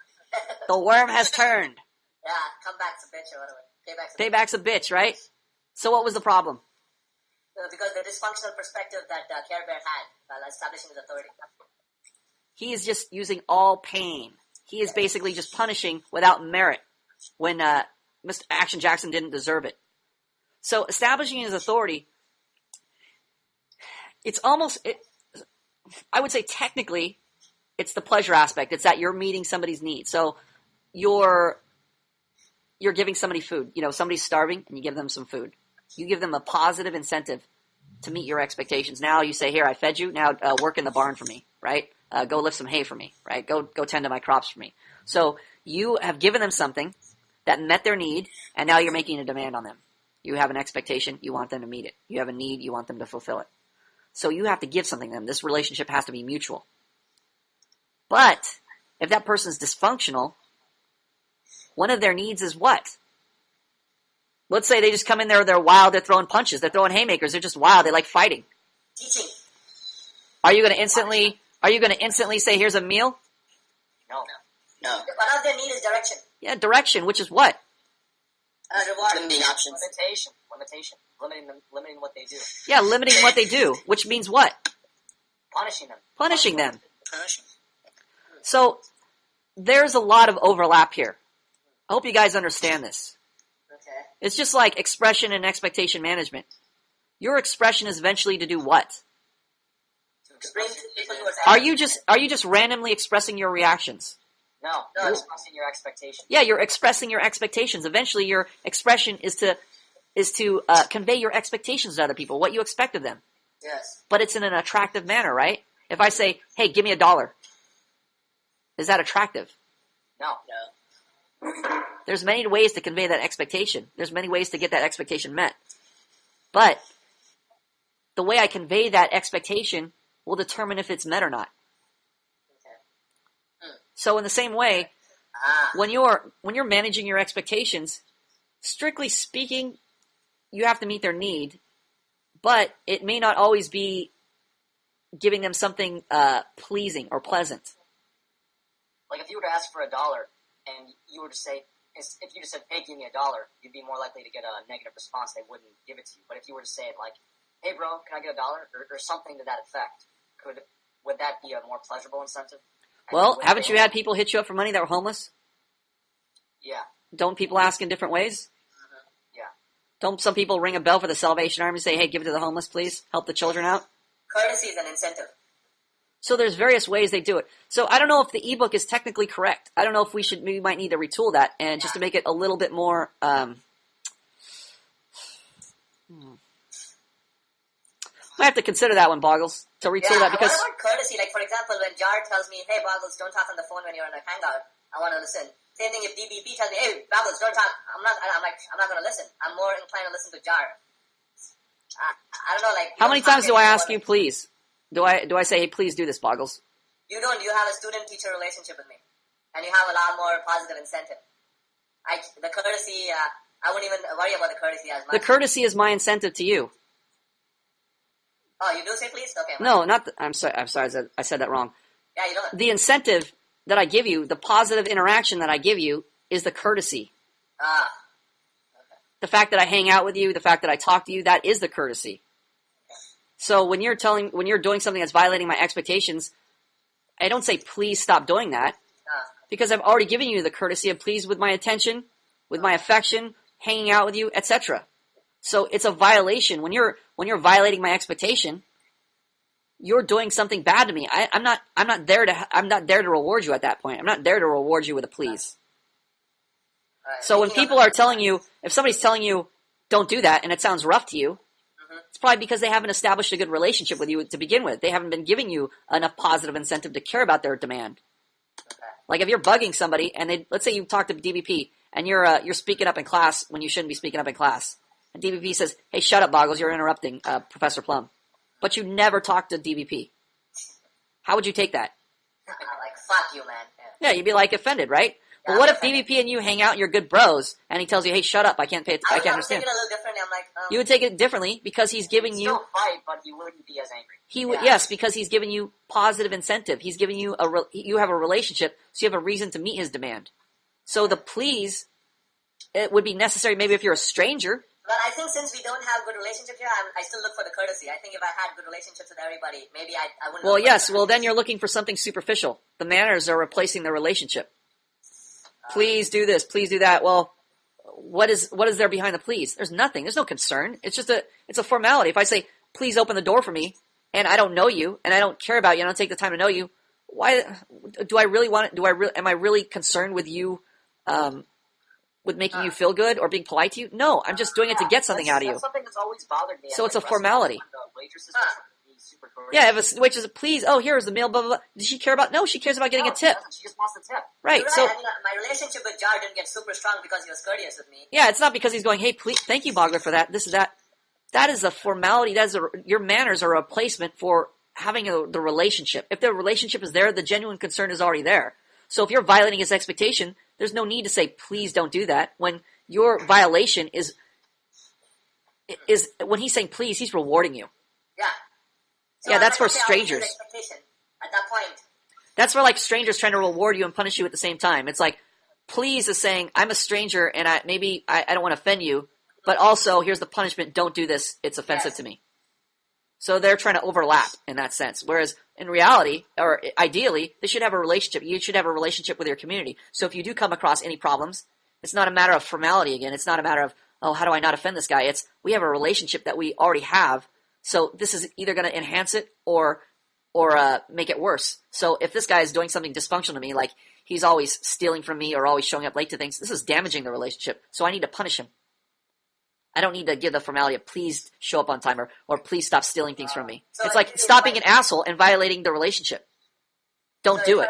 The worm has turned." Yeah, come back, a bitch or whatever. Payback's a bitch, right? So what was the problem? Because the dysfunctional perspective that Care Bear had while establishing his authority. He is just using all pain. He is basically just punishing without merit when Mr. Action Jackson didn't deserve it. So establishing his authority, it's almost, I would say technically, it's the pleasure aspect. It's that you're meeting somebody's needs. So you're giving somebody food. Somebody's starving and you give them some food. You give them a positive incentive to meet your expectations. Now you say, "Here, I fed you. Now work in the barn for me," right? Go lift some hay for me, right? Go tend to my crops for me. So you have given them something that met their need, and now you're making a demand on them. You have an expectation. You want them to meet it. You have a need. You want them to fulfill it. So you have to give something to them. This relationship has to be mutual. But if that person's dysfunctional, one of their needs is what? Let's say they just come in there, they're wild, they're throwing punches, they're throwing haymakers, they're just wild, they like fighting. Teaching. Are you going to instantly say, "Here's a meal"? No. One of their need is direction. Yeah, direction, which is what? Reward. Limiting options. Limitation. Limiting what they do. Yeah, limiting what they do, which means what? Punishing them. Punishing them. Punishing. So there's a lot of overlap here. I hope you guys understand this. Okay. It's just like expression and expectation management. Your expression is eventually to do what? Bring to people who are Are you just randomly expressing your reactions? No, you're expressing your expectations. Yeah, you're expressing your expectations. Eventually, your expression is to convey your expectations to other people, what you expect of them. Yes. But it's in an attractive manner, right? If I say, "Hey, give me $1," is that attractive? No. There's many ways to convey that expectation. There's many ways to get that expectation met. But the way I convey that expectation will determine if it's met or not. So in the same way, when you're managing your expectations, strictly speaking, you have to meet their need, but it may not always be giving them something pleasing or pleasant. Like if you were to ask for $1 and you were to say, if you just said, "Hey, give me $1," you'd be more likely to get a negative response. They wouldn't give it to you. But if you were to say it like, "Hey, bro, can I get $1?" or something to that effect, would that be a more pleasurable incentive? Well, haven't you had people hit you up for money that were homeless? Yeah. Don't people ask in different ways? Yeah. Don't some people ring a bell for the Salvation Army and say, hey, give it to the homeless, please? Help the children out? Courtesy is an incentive. So there's various ways they do it. So I don't know if the ebook is technically correct. I don't know if we might need to retool that and just to make it a little bit more, I have to consider that one, Boggles, to retool that because... What about courtesy? Like, for example, when Jar tells me, hey, Boggles, don't talk on the phone when you're in a hangout, I want to listen. Same thing if DBP tells me, hey, Boggles, don't talk, I'm not going to listen. I'm more inclined to listen to Jar. I don't know, like... How many times do I ask you, please? Do I say, hey, please do this, Boggles? You don't. You have a student-teacher relationship with me. And you have a lot more positive incentive. The courtesy, I wouldn't even worry about the courtesy as much. The courtesy is my incentive to you. Oh, you do say please? Okay. No, not. I'm sorry. I said that wrong. Yeah, you don't. The incentive that I give you, the positive interaction that I give you, is the courtesy. Okay. The fact that I hang out with you, the fact that I talk to you, that is the courtesy. So when you're doing something that's violating my expectations, I don't say please stop doing that, because I've already given you the courtesy of please with my attention, with my affection, hanging out with you, etc. So it's a violation. When you're violating my expectation, you're doing something bad to me. I'm not there to reward you at that point. I'm not there to reward you with a please. So when people are telling you, if somebody's telling you don't do that and it sounds rough to you, it's probably because they haven't established a good relationship with you to begin with. They haven't been giving you enough positive incentive to care about their demand. Like if you're bugging somebody and let's say you talk to DBP and you're speaking up in class when you shouldn't be speaking up in class. And DBP says, hey, shut up, Boggles, you're interrupting Professor Plum. But you never talk to DBP. How would you take that? Like, fuck you, man. Yeah, you'd be like offended, right? Yeah, But what I'm if offended. DBP and you hang out and you're good bros, and he tells you, hey, shut up, I can't I understand. would take it a little differently. I'm like, You would take it differently because he's giving you... Still fight, but you wouldn't be as angry. Yes, because he's giving you positive incentive. He's giving you you have a relationship, so you have a reason to meet his demand. So the please, it would be necessary maybe if you're a stranger. But I think since we don't have good relationship here, I still look for the courtesy. I think if I had good relationships with everybody, maybe I wouldn't... Well, look for yes, the well then you're looking for something superficial. The manners are replacing the relationship. Please do this, please do that. Well, what is there behind the please? There's nothing. There's no concern. It's just it's a formality. If I say, please open the door for me, and I don't know you, and I don't care about you, and I don't take the time to know you, why do I really want it? Am I really concerned with you, with making you feel good or being polite to you? No, I'm just doing it to get something out of you. That's something that's always bothered me. So it's a formality. The waitresses are trying to be super courteous. Yeah, if a waitress, please, oh, here's the meal, blah, blah, blah. Does she care about? No, she cares about getting a tip. She just wants the tip. Right, You're so... I mean, my relationship with Jar didn't get super strong because he was courteous with me. Yeah, it's not because he's going, hey, please, thank you, Bogler, for that. This is that. That is a formality. Your manners are a replacement for having the relationship. If the relationship is there, the genuine concern is already there. So if you're violating his expectation, there's no need to say, please don't do that. When your violation is when he's saying please, he's rewarding you. Yeah. So Yeah, I'm that's like, for okay, I'll meet strangers. his expectation at that point. That's for like strangers trying to reward you and punish you at the same time. It's like, please is saying, I'm a stranger and I don't want to offend you, but also here's the punishment, don't do this, it's offensive to me. So they're trying to overlap in that sense. Whereas in reality, or ideally, they should have a relationship. You should have a relationship with your community. So if you do come across any problems, it's not a matter of formality again. It's not a matter of, oh, how do I not offend this guy? It's, we have a relationship that we already have. So this is either going to enhance it or make it worse. So if this guy is doing something dysfunctional to me, like he's always stealing from me or always showing up late to things, this is damaging the relationship. So I need to punish him. I don't need to give the formality of please show up on time or please stop stealing things from me. So it's like stopping an asshole and violating the relationship. Don't do it.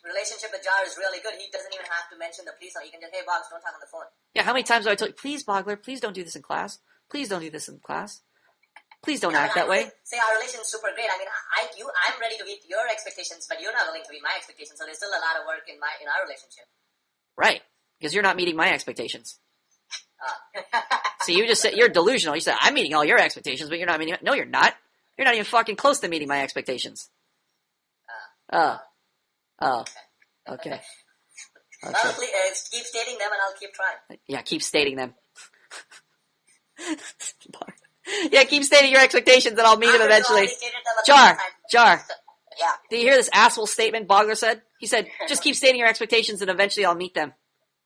Relationship with Jar is really good. He doesn't even have to mention the please. He can just, hey, Boggs, don't talk on the phone. Yeah, how many times have I told you, please, Bogler, please don't do this in class. Please don't do this in class. Please don't act that way. Say our relation's super great. I mean, I'm ready to meet your expectations, but you're not willing to meet my expectations. So there's still a lot of work in our relationship. Right, because you're not meeting my expectations. So you just said you're delusional. You said I'm meeting all your expectations, but you're not meeting. No, you're not. You're not even fucking close to meeting my expectations. Okay. Well, please, keep stating them, and I'll keep trying. Yeah, keep stating them. Yeah, keep stating your expectations, and I'll meet him eventually. Jar. Yeah. Do you hear this asshole statement Bogler said? He said, just keep stating your expectations, and eventually I'll meet them.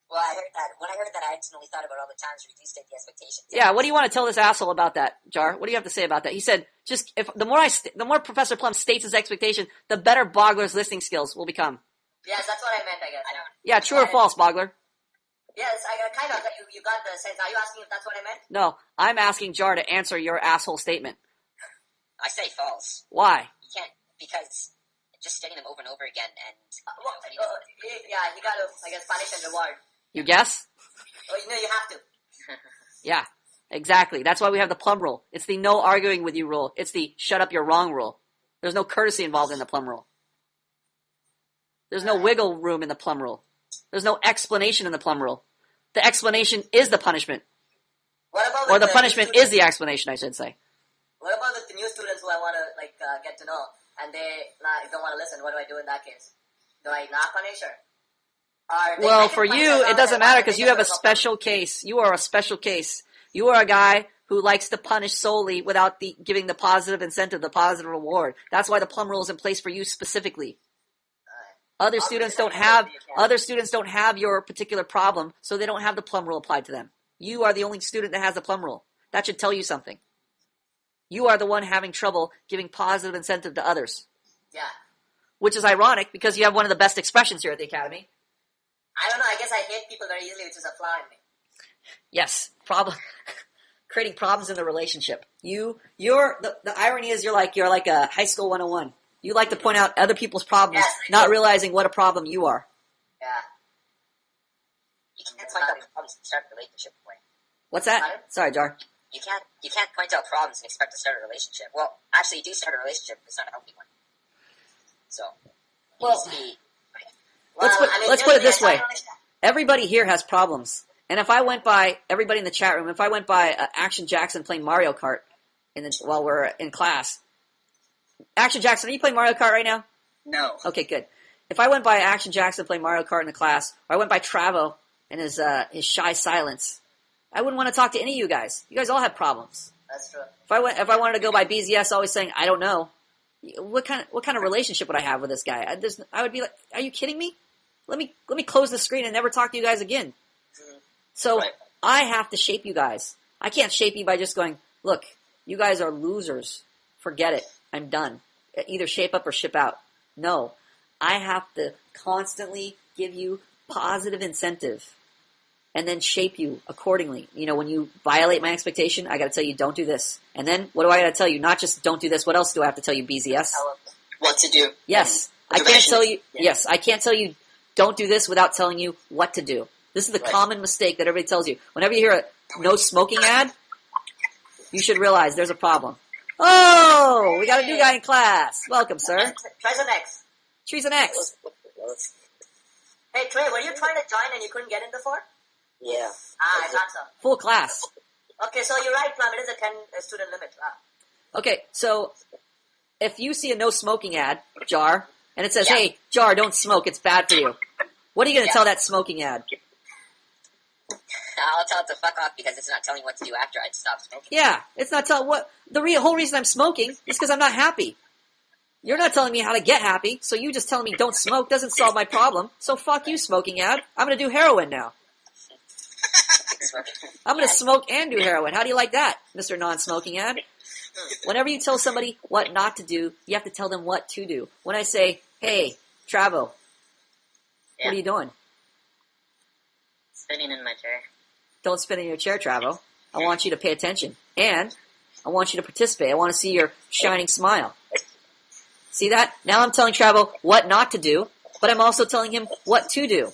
Well, I heard that. When I heard that, I instantly thought about all the times where you do state the expectations. Yeah, what do you want to tell this asshole about that, Jar? What do you have to say about that? He said, just if the more Professor Plum states his expectation, the better Bogler's listening skills will become. Yes, that's what I meant, I guess. Yeah, true or false, Bogler? Yes, I kind of. You got the sense. Are you asking if that's what I meant? No, I'm asking Jar to answer your asshole statement. I say false. Why? You can't, because just stating them over and over again and... Yeah, you got to, I guess, punish and reward. You guess? Oh, you have to. Yeah, exactly. That's why we have the Plum rule. It's the no arguing with you rule. It's the shut up, you're wrong rule. There's no courtesy involved in the Plum rule. There's no wiggle room in the Plum rule. There's no explanation in the Plum rule. The explanation is the punishment. What about Or the punishment is the explanation, I should say. What about the new students who I want to get to know, and they don't want to listen? What do I do in that case? Do I not punish her? Well, for you, it doesn't matter because you have a special case. You are a special case. You are a guy who likes to punish solely without giving the positive incentive, the positive reward. That's why the Plum rule is in place for you specifically. Other students don't have your particular problem, so they don't have the Plum rule applied to them. You are the only student that has the Plum rule. That should tell you something. You are the one having trouble giving positive incentive to others. Yeah. Which is ironic because you have one of the best expressions here at the Academy. I don't know. I guess I hate people very easily, which is a flaw in me. Yes, creating problems in the relationship. The irony is you're like a high school 101. You like to point out other people's problems, not realizing what a problem you are. Yeah. You can't point out problems and start a relationship way. What's that? Sorry, Jar. You can't point out problems and expect to start a relationship. Well, actually, you do start a relationship, but it's not a healthy one. So, let's put it this way. Everybody here has problems. And if I went by, everybody in the chat room, if I went by Action Jackson playing Mario Kart while we're in class. Action Jackson, are you playing Mario Kart right now? No. Okay, good. If I went by Action Jackson playing Mario Kart in the class, or I went by Travo and his shy silence, I wouldn't want to talk to any of you guys. You guys all have problems. That's true. If I wanted to go by BZS, always saying I don't know, what kind of relationship would I have with this guy? I would be like, are you kidding me? Let me close the screen and never talk to you guys again. So I have to shape you guys. I can't shape you by just going, look, you guys are losers. Forget it. I'm done. Either shape up or ship out. No. I have to constantly give you positive incentive and then shape you accordingly. You know, when you violate my expectation, I got to tell you, don't do this. And then what do I got to tell you? Not just don't do this. What else do I have to tell you, BZS? What to do. Yes. I can't tell you. Yes. I can't tell you don't do this without telling you what to do. This is the common mistake that everybody tells you. Whenever you hear a no smoking ad, you should realize there's a problem. Oh, we got a new guy in class. Welcome, sir. Treason X. Treason X. Hey, Trey, were you trying to join and you couldn't get in before? Yeah. I thought so. Full class. Okay, so you're right, Plum. It is a 10 student limit. Okay, so if you see a no smoking ad, Jar, and it says, hey, Jar, don't smoke. It's bad for you. What are you going to tell that smoking ad? I'll tell it to fuck off because it's not telling what to do after I stop smoking. Yeah, it's not telling what the whole reason I'm smoking is because I'm not happy. You're not telling me how to get happy, so you just telling me don't smoke doesn't solve my problem. So fuck you, smoking ad. I'm going to do heroin now. I'm going to smoke and do heroin. How do you like that, Mr. Non-smoking ad? Whenever you tell somebody what not to do, you have to tell them what to do. When I say, hey, Travo, what are you doing? Spinning in my chair. Don't spin in your chair, Travo. I want you to pay attention. And I want you to participate. I want to see your shining smile. See that? Now I'm telling Travo what not to do, but I'm also telling him what to do.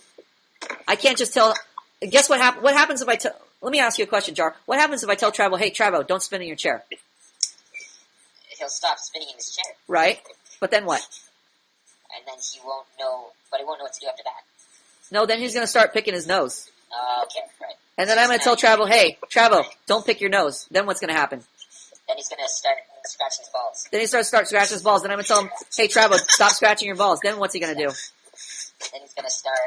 I can't just tell... Guess what happens? What happens if I tell... Let me ask you a question, Jar. What happens if I tell Travo, hey, Travo, don't spin in your chair? He'll stop spinning in his chair. Right. But then what? And then he won't know what to do after that. No, then he's going to start picking his nose. Okay, right. And then I'm going to tell Travo, hey, Travo, don't pick your nose. Then what's going to happen? Then he's going to start scratching his balls. Then he start scratching his balls. Then I'm going to tell him, hey, Travo, stop scratching your balls. Then what's he going to do? Then he's going to start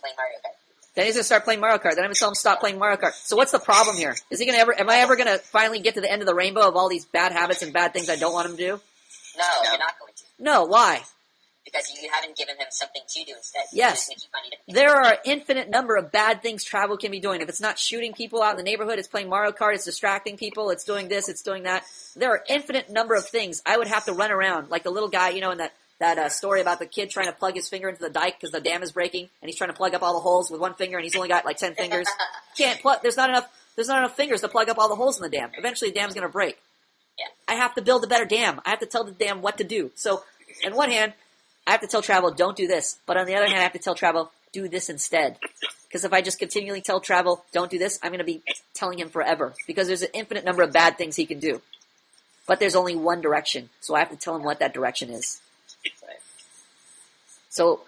playing Mario Kart. Then he's going to start playing Mario Kart. Then I'm going to tell him stop playing Mario Kart. So what's the problem here? Am I ever going to finally get to the end of the rainbow of all these bad habits and bad things I don't want him to do? No, you're not going to. No, why? because you haven't given him something to do instead. Yes. You're just gonna keep finding different things. There are an infinite number of bad things travel can be doing. If it's not shooting people out in the neighborhood, it's playing Mario Kart, it's distracting people, it's doing this, it's doing that. There are infinite number of things. I would have to run around like the little guy, you know, in that story about the kid trying to plug his finger into the dike because the dam is breaking, and he's trying to plug up all the holes with one finger, and he's only got like 10 fingers. Can't plug. There's not enough fingers to plug up all the holes in the dam. Eventually, the dam's going to break. Yeah. I have to build a better dam. I have to tell the dam what to do. So, on one hand, I have to tell travel, don't do this. But on the other hand, I have to tell travel, do this instead. Because if I just continually tell travel, don't do this, I'm going to be telling him forever. Because there's an infinite number of bad things he can do. But there's only one direction. So I have to tell him what that direction is. So,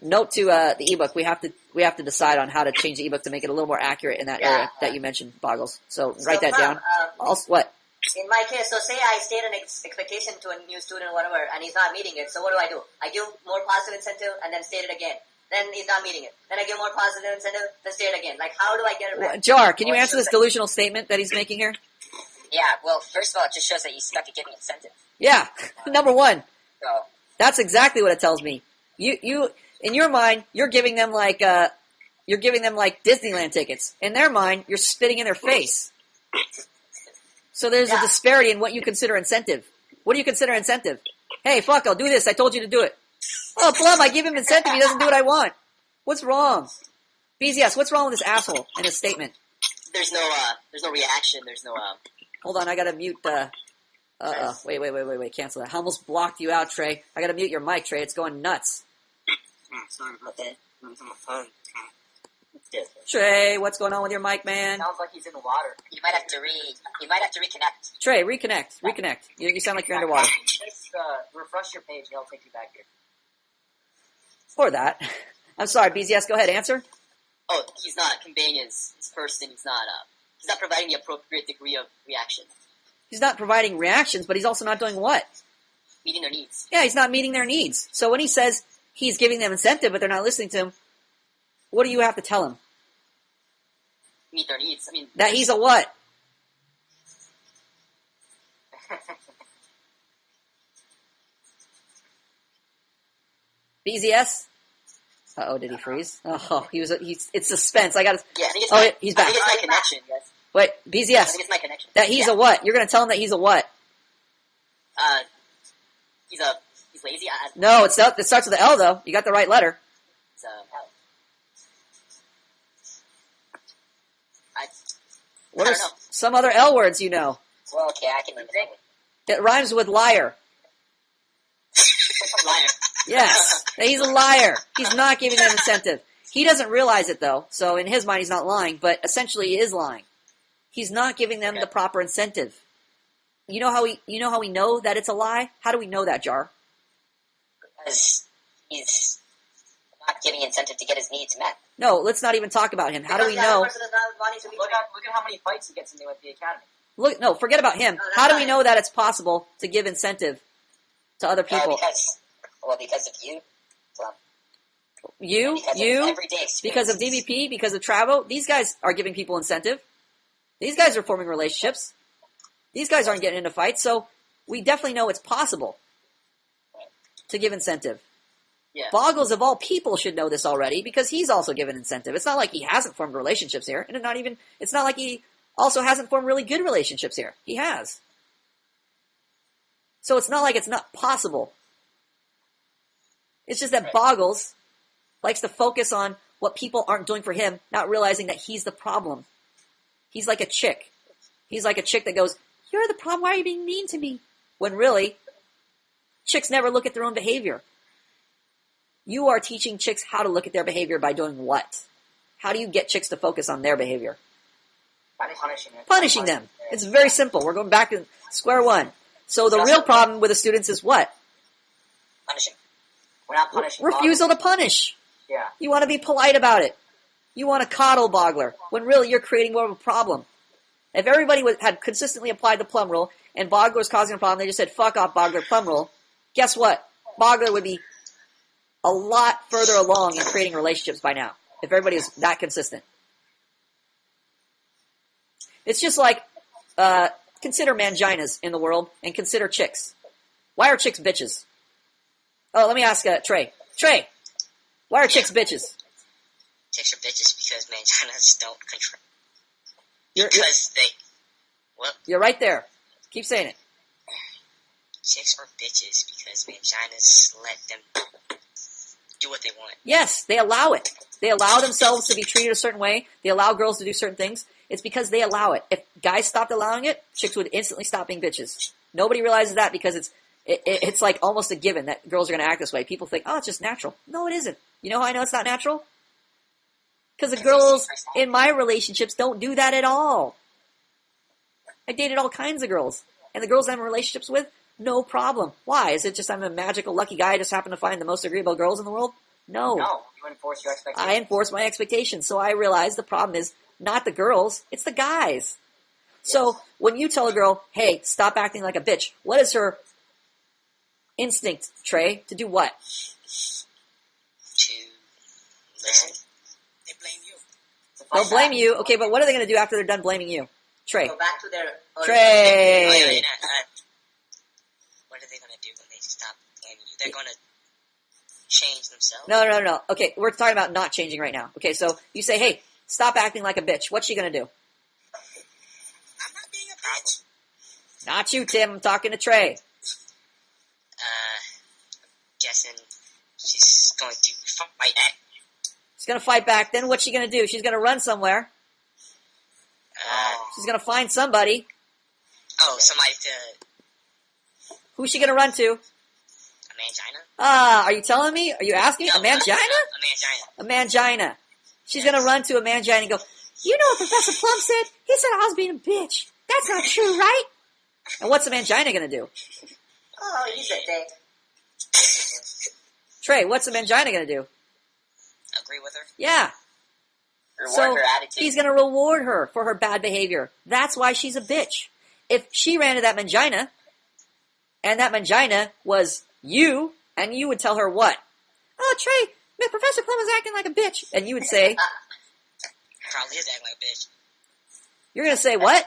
note to the ebook, we have to decide on how to change the ebook to make it a little more accurate in that area that you mentioned, Boggles. So write that down. Also, what? In my case, so say I state an expectation to a new student or whatever, and he's not meeting it, so what do? I give more positive incentive and then state it again. Then he's not meeting it. Then I give more positive incentive, then state it again. Like, how do I get it back? Jar, can you answer this delusional statement that he's making here? Yeah, well, first of all, it just shows that he's stuck at giving incentive. Yeah, number one. So, That's exactly what it tells me. You, in your mind, you're giving them like Disneyland tickets. In their mind, you're spitting in their face. So there's a disparity in what you consider incentive. What do you consider incentive? Hey, fuck, I'll do this. I told you to do it. Oh, Plum, I give him incentive. He doesn't do what I want. What's wrong? BZS, what's wrong with this asshole in his statement? there's no reaction, there's no, Hold on, I gotta mute wait, cancel that. I almost blocked you out, Trey. I gotta mute your mic, Trey. It's going nuts. Sorry about that. I'm on my phone. Trey, what's going on with your mic, man? Sounds like he's in the water. you might have to reconnect. Trey, reconnect. You sound like you're underwater. Just refresh your page and it'll take you back here. Or that. I'm sorry, BZS, go ahead, answer. Oh, he's not conveying his person, he's not providing the appropriate degree of reaction. He's not providing reactions, but he's also not doing what? Meeting their needs. Yeah, he's not meeting their needs. So when he says he's giving them incentive, but they're not listening to him, what do you have to tell him? Meet their needs. I mean, That he's a what? BZS? Uh-oh, did he freeze? Oh, it's suspense. I gotta, yeah, I think oh, he's back. I think it's my connection, yes. Wait, I BZS, think it's my connection. that he's a what? You're gonna tell him that he's a what? He's lazy. No, it starts with the L though. You got the right letter. It's, What I are don't know. some other L words you know? Well, okay, I can name it. That rhymes with liar. Liar. Yes, he's a liar. He's not giving them incentive. He doesn't realize it though, so in his mind he's not lying, but essentially he is lying. He's not giving them the proper incentive. You know how we know that it's a lie? How do we know that, Jar? Because he's not giving incentive to get his needs met. No, let's not even talk about him. How do we know? Look at how many fights he gets into at the academy. No, forget about him. How do we know that it's possible to give incentive to other people? Because of you. Well, You, of everyday experience. because of DVP, because of travel. These guys are giving people incentive. These guys are forming relationships. These guys aren't getting into fights, so we definitely know it's possible to give incentive. Yeah. Boggles of all people should know this already because he's also given incentive. It's not like he hasn't formed relationships here, and it's not like he also hasn't formed really good relationships here. He has. So it's not like it's not possible. It's just that Boggles likes to focus on what people aren't doing for him, not realizing that he's the problem. He's like a chick. He's like a chick that goes, "You're the problem, why are you being mean to me?" When really, chicks never look at their own behavior. You are teaching chicks how to look at their behavior by doing what? How do you get chicks to focus on their behavior? By punishing it. Punishing them. It's very simple. We're going back to square one. So the real problem with the students is what? Punishing. We're not punishing. Refusal to punish. Yeah. You want to be polite about it. You want to coddle Bogler, when really you're creating more of a problem. If everybody had consistently applied the plum rule, and Bogler was causing a problem, they just said, "Fuck off, Bogler, plum rule," guess what? Bogler would be a lot further along in creating relationships by now, if everybody was that consistent. It's just like, consider manginas in the world, and consider chicks. Why are chicks bitches? Oh, let me ask Trey. Trey, why are chicks bitches? Chicks are bitches because manginas don't control. You're Well, you're right there. Keep saying it. chicks are bitches because manginas let them do what they want. Yes, they allow it. They allow themselves to be treated a certain way. They allow girls to do certain things. It's because they allow it. If guys stopped allowing it, chicks would instantly stop being bitches. Nobody realizes that because it's like almost a given that girls are going to act this way. People think, oh, it's just natural. No, it isn't. You know how I know it's not natural? Because the girls in my relationships don't do that at all. I dated all kinds of girls. And the girls I'm in relationships with, no problem. Why? Is it just I'm a magical lucky guy I just happen to find the most agreeable girls in the world? No. No, you enforce your expectations. I enforce my expectations. So I realize the problem is not the girls, it's the guys. So when you tell a girl, hey, stop acting like a bitch, what is her instinct, Trey? To do what? To listen. They blame you. They'll blame you. Okay, but what are they going to do after they're done blaming you? Trey. Go back to their Trey. What are they going to do when they stop blaming you? They're going to change themselves. No. Okay, we're talking about not changing right now. Okay, so you say, hey, stop acting like a bitch. What's she going to do? I'm not being a bitch. Not you, Tim. I'm talking to Trey. Guessing she's going to fight back. She's going to fight back. Then what's she going to do? She's going to run somewhere. She's going to find somebody. Somebody to... Who's she going to run to? A mangina? Are you telling me? Are you asking me? No, A mangina? A mangina. A mangina. She's going to run to a mangina and go, you know what Professor Plum said? He said I was being a bitch. That's not true, right? And what's a mangina going to do? Oh, he's a dick. Trey, what's a mangina going to do? Agree with her? Yeah. Reward her attitude. He's going to reward her for her bad behavior. That's why she's a bitch. If she ran to that mangina, and that mangina was you, and you would tell her what? Oh, Trey, Professor Plum is acting like a bitch. And you would say... Probably is acting like a bitch. You're going to say what?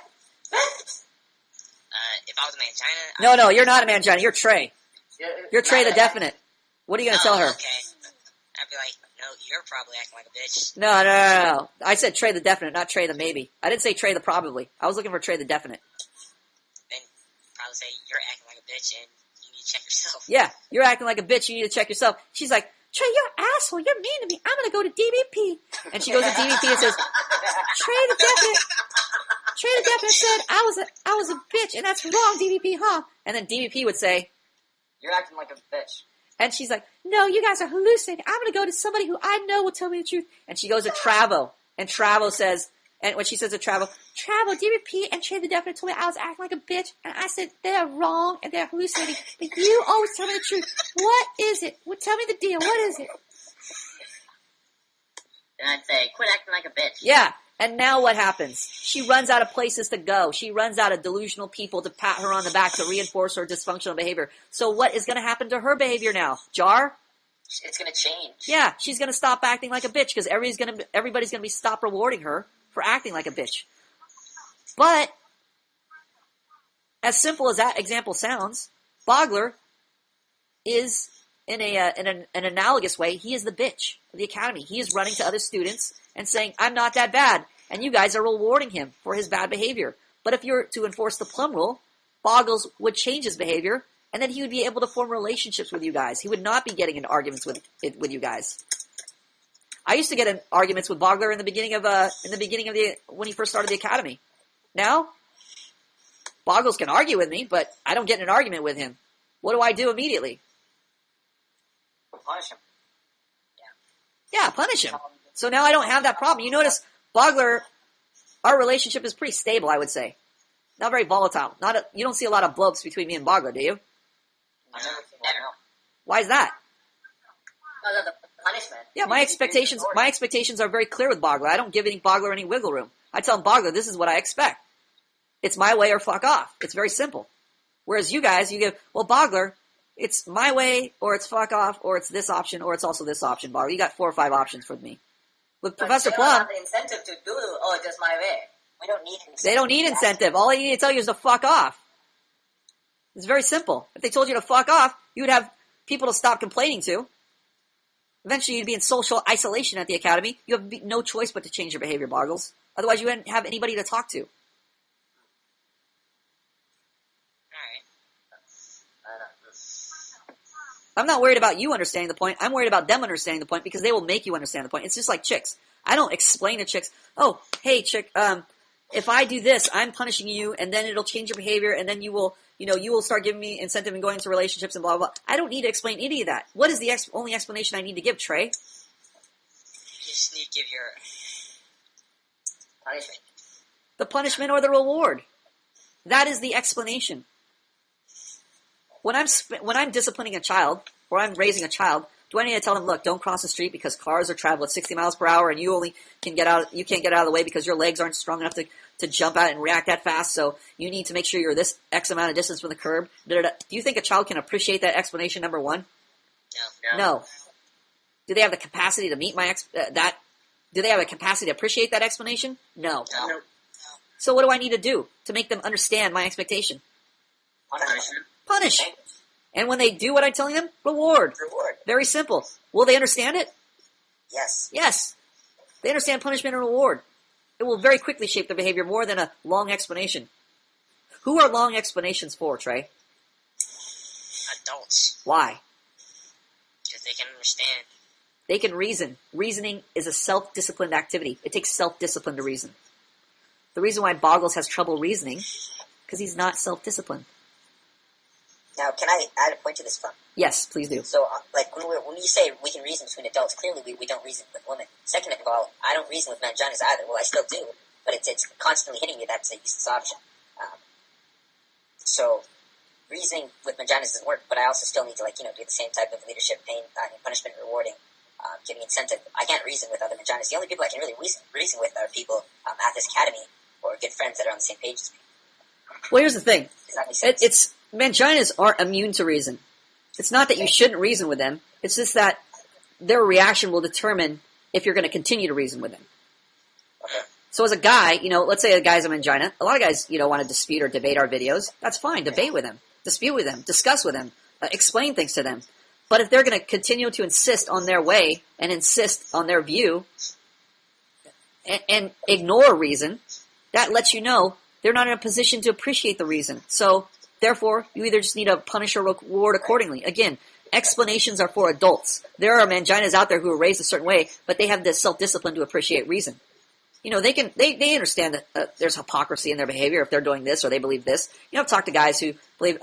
If I was a mangina... No, you're not a mangina. You're Trey. You're Trey the definite. What are you going to tell her? Okay. I'd be like, no, you're probably acting like a bitch. No. I said Trey the definite, not Trey the maybe. I didn't say Trey the probably. I was looking for Trey the definite. Then probably say, you're acting like a bitch and you need to check yourself. Yeah, you're acting like a bitch. You need to check yourself. She's like, Trey, you're an asshole. You're mean to me. I'm going to go to DBP. And she goes to DBP and says, Trey the definite said I was a bitch, and that's wrong, DBP, huh? And then DBP would say, You're acting like a bitch. and she's like, no, you guys are hallucinating. I'm going to go to somebody who I know will tell me the truth. And she goes to Travo. And Travo says, and when she says to Travo, DBP and Trey the Definite told me I was acting like a bitch. And I said, they're wrong and they're hallucinating. But you always tell me the truth. What is it? Well, tell me the deal. What is it? Then I'd say, quit acting like a bitch. Yeah. And now what happens? She runs out of places to go. She runs out of delusional people to pat her on the back to reinforce her dysfunctional behavior. So what is going to happen to her behavior now? Jar? It's going to change. Yeah, she's going to stop acting like a bitch because everybody's going to be stop rewarding her for acting like a bitch. But as simple as that example sounds, Bogler is in an analogous way. He is the bitch of the academy. He is running to other students and saying, "I'm not that bad," and you guys are rewarding him for his bad behavior. But if you're to enforce the Plum rule, Boggles would change his behavior, and then he would be able to form relationships with you guys. He would not be getting into arguments with you guys. I used to get in arguments with Bogler in the beginning of when he first started the academy. Now, Boggles can argue with me, but I don't get in an argument with him. What do I do immediately? Punish him. Yeah, punish him. So now I don't have that problem. You notice, Bogler, our relationship is pretty stable, I would say. Not very volatile. You don't see a lot of blowups between me and Bogler, do you? I've never seen one, no. Why is that? Because of the punishment. Yeah, my expectations are very clear with Bogler. I don't give Bogler any wiggle room. I tell him, Bogler, this is what I expect. It's my way or fuck off. It's very simple. Whereas you guys, you give, well, Bogler, it's my way, or it's fuck off, or it's this option, or it's also this option, Bogler. You got 4 or 5 options for me. With Professor But Plum, they don't have the incentive to do, just my way. We don't need incentive. they don't need incentive. All they need to tell you is to fuck off. It's very simple. If they told you to fuck off, you would have people to stop complaining to. Eventually you'd be in social isolation at the academy. You have no choice but to change your behavior, Boggles. Otherwise you wouldn't have anybody to talk to. I'm not worried about you understanding the point. I'm worried about them understanding the point because they will make you understand the point. It's just like chicks. I don't explain to chicks, oh, hey, chick, if I do this, I'm punishing you, and then it'll change your behavior, and then you will start giving me incentive and going into relationships and blah, blah, blah. I don't need to explain any of that. What is the only explanation I need to give, Trey? You just need to give your punishment. The punishment or the reward. That is the explanation. When I'm disciplining a child, or I'm raising a child, do I need to tell them, look, don't cross the street because cars are traveling at 60 miles per hour and you can't get out of the way because your legs aren't strong enough to jump out and react that fast, so you need to make sure you're this X amount of distance from the curb. Do you think a child can appreciate that explanation, number one? No. Do they have the capacity to meet do they have the capacity to appreciate that explanation? No. So what do I need to do to make them understand my expectation? Punish. And when they do what I'm telling them, reward. Very simple. Will they understand it? Yes. Yes. They understand punishment and reward. It will very quickly shape their behavior more than a long explanation. Who are long explanations for, Trey? Adults. Why? Because they can understand. They can reason. Reasoning is a self-disciplined activity. It takes self-discipline to reason. The reason why Boggles has trouble reasoning, because he's not self-disciplined. Now, can I add a point to this, Fun? Yes, please do. So, when you say we can reason between adults, clearly we don't reason with women. Second of all, I don't reason with manginas either. Well, I still do, but it's constantly hitting me that's a useless option. So, reasoning with manginas doesn't work, but I also still need to, do the same type of leadership, pain, punishment, rewarding, giving incentive. I can't reason with other manginas. The only people I can really reason with are people at this academy or good friends that are on the same page as me. Well, here's the thing. Does that make sense? Manginas aren't immune to reason. It's not that you shouldn't reason with them. It's just that their reaction will determine if you're going to continue to reason with them. Okay. So as a guy, let's say a guy's a mangina. A lot of guys, want to dispute or debate our videos. That's fine. Debate with them. Dispute with them. Discuss with them. Explain things to them. But if they're going to continue to insist on their way and insist on their view and ignore reason, that lets you know they're not in a position to appreciate the reason. So, therefore, you either just need to punish or reward accordingly. Again, explanations are for adults. There are manginas out there who are raised a certain way, but they have the self-discipline to appreciate reason. They understand that there's hypocrisy in their behavior if they're doing this or they believe this. I've talked to guys who believe,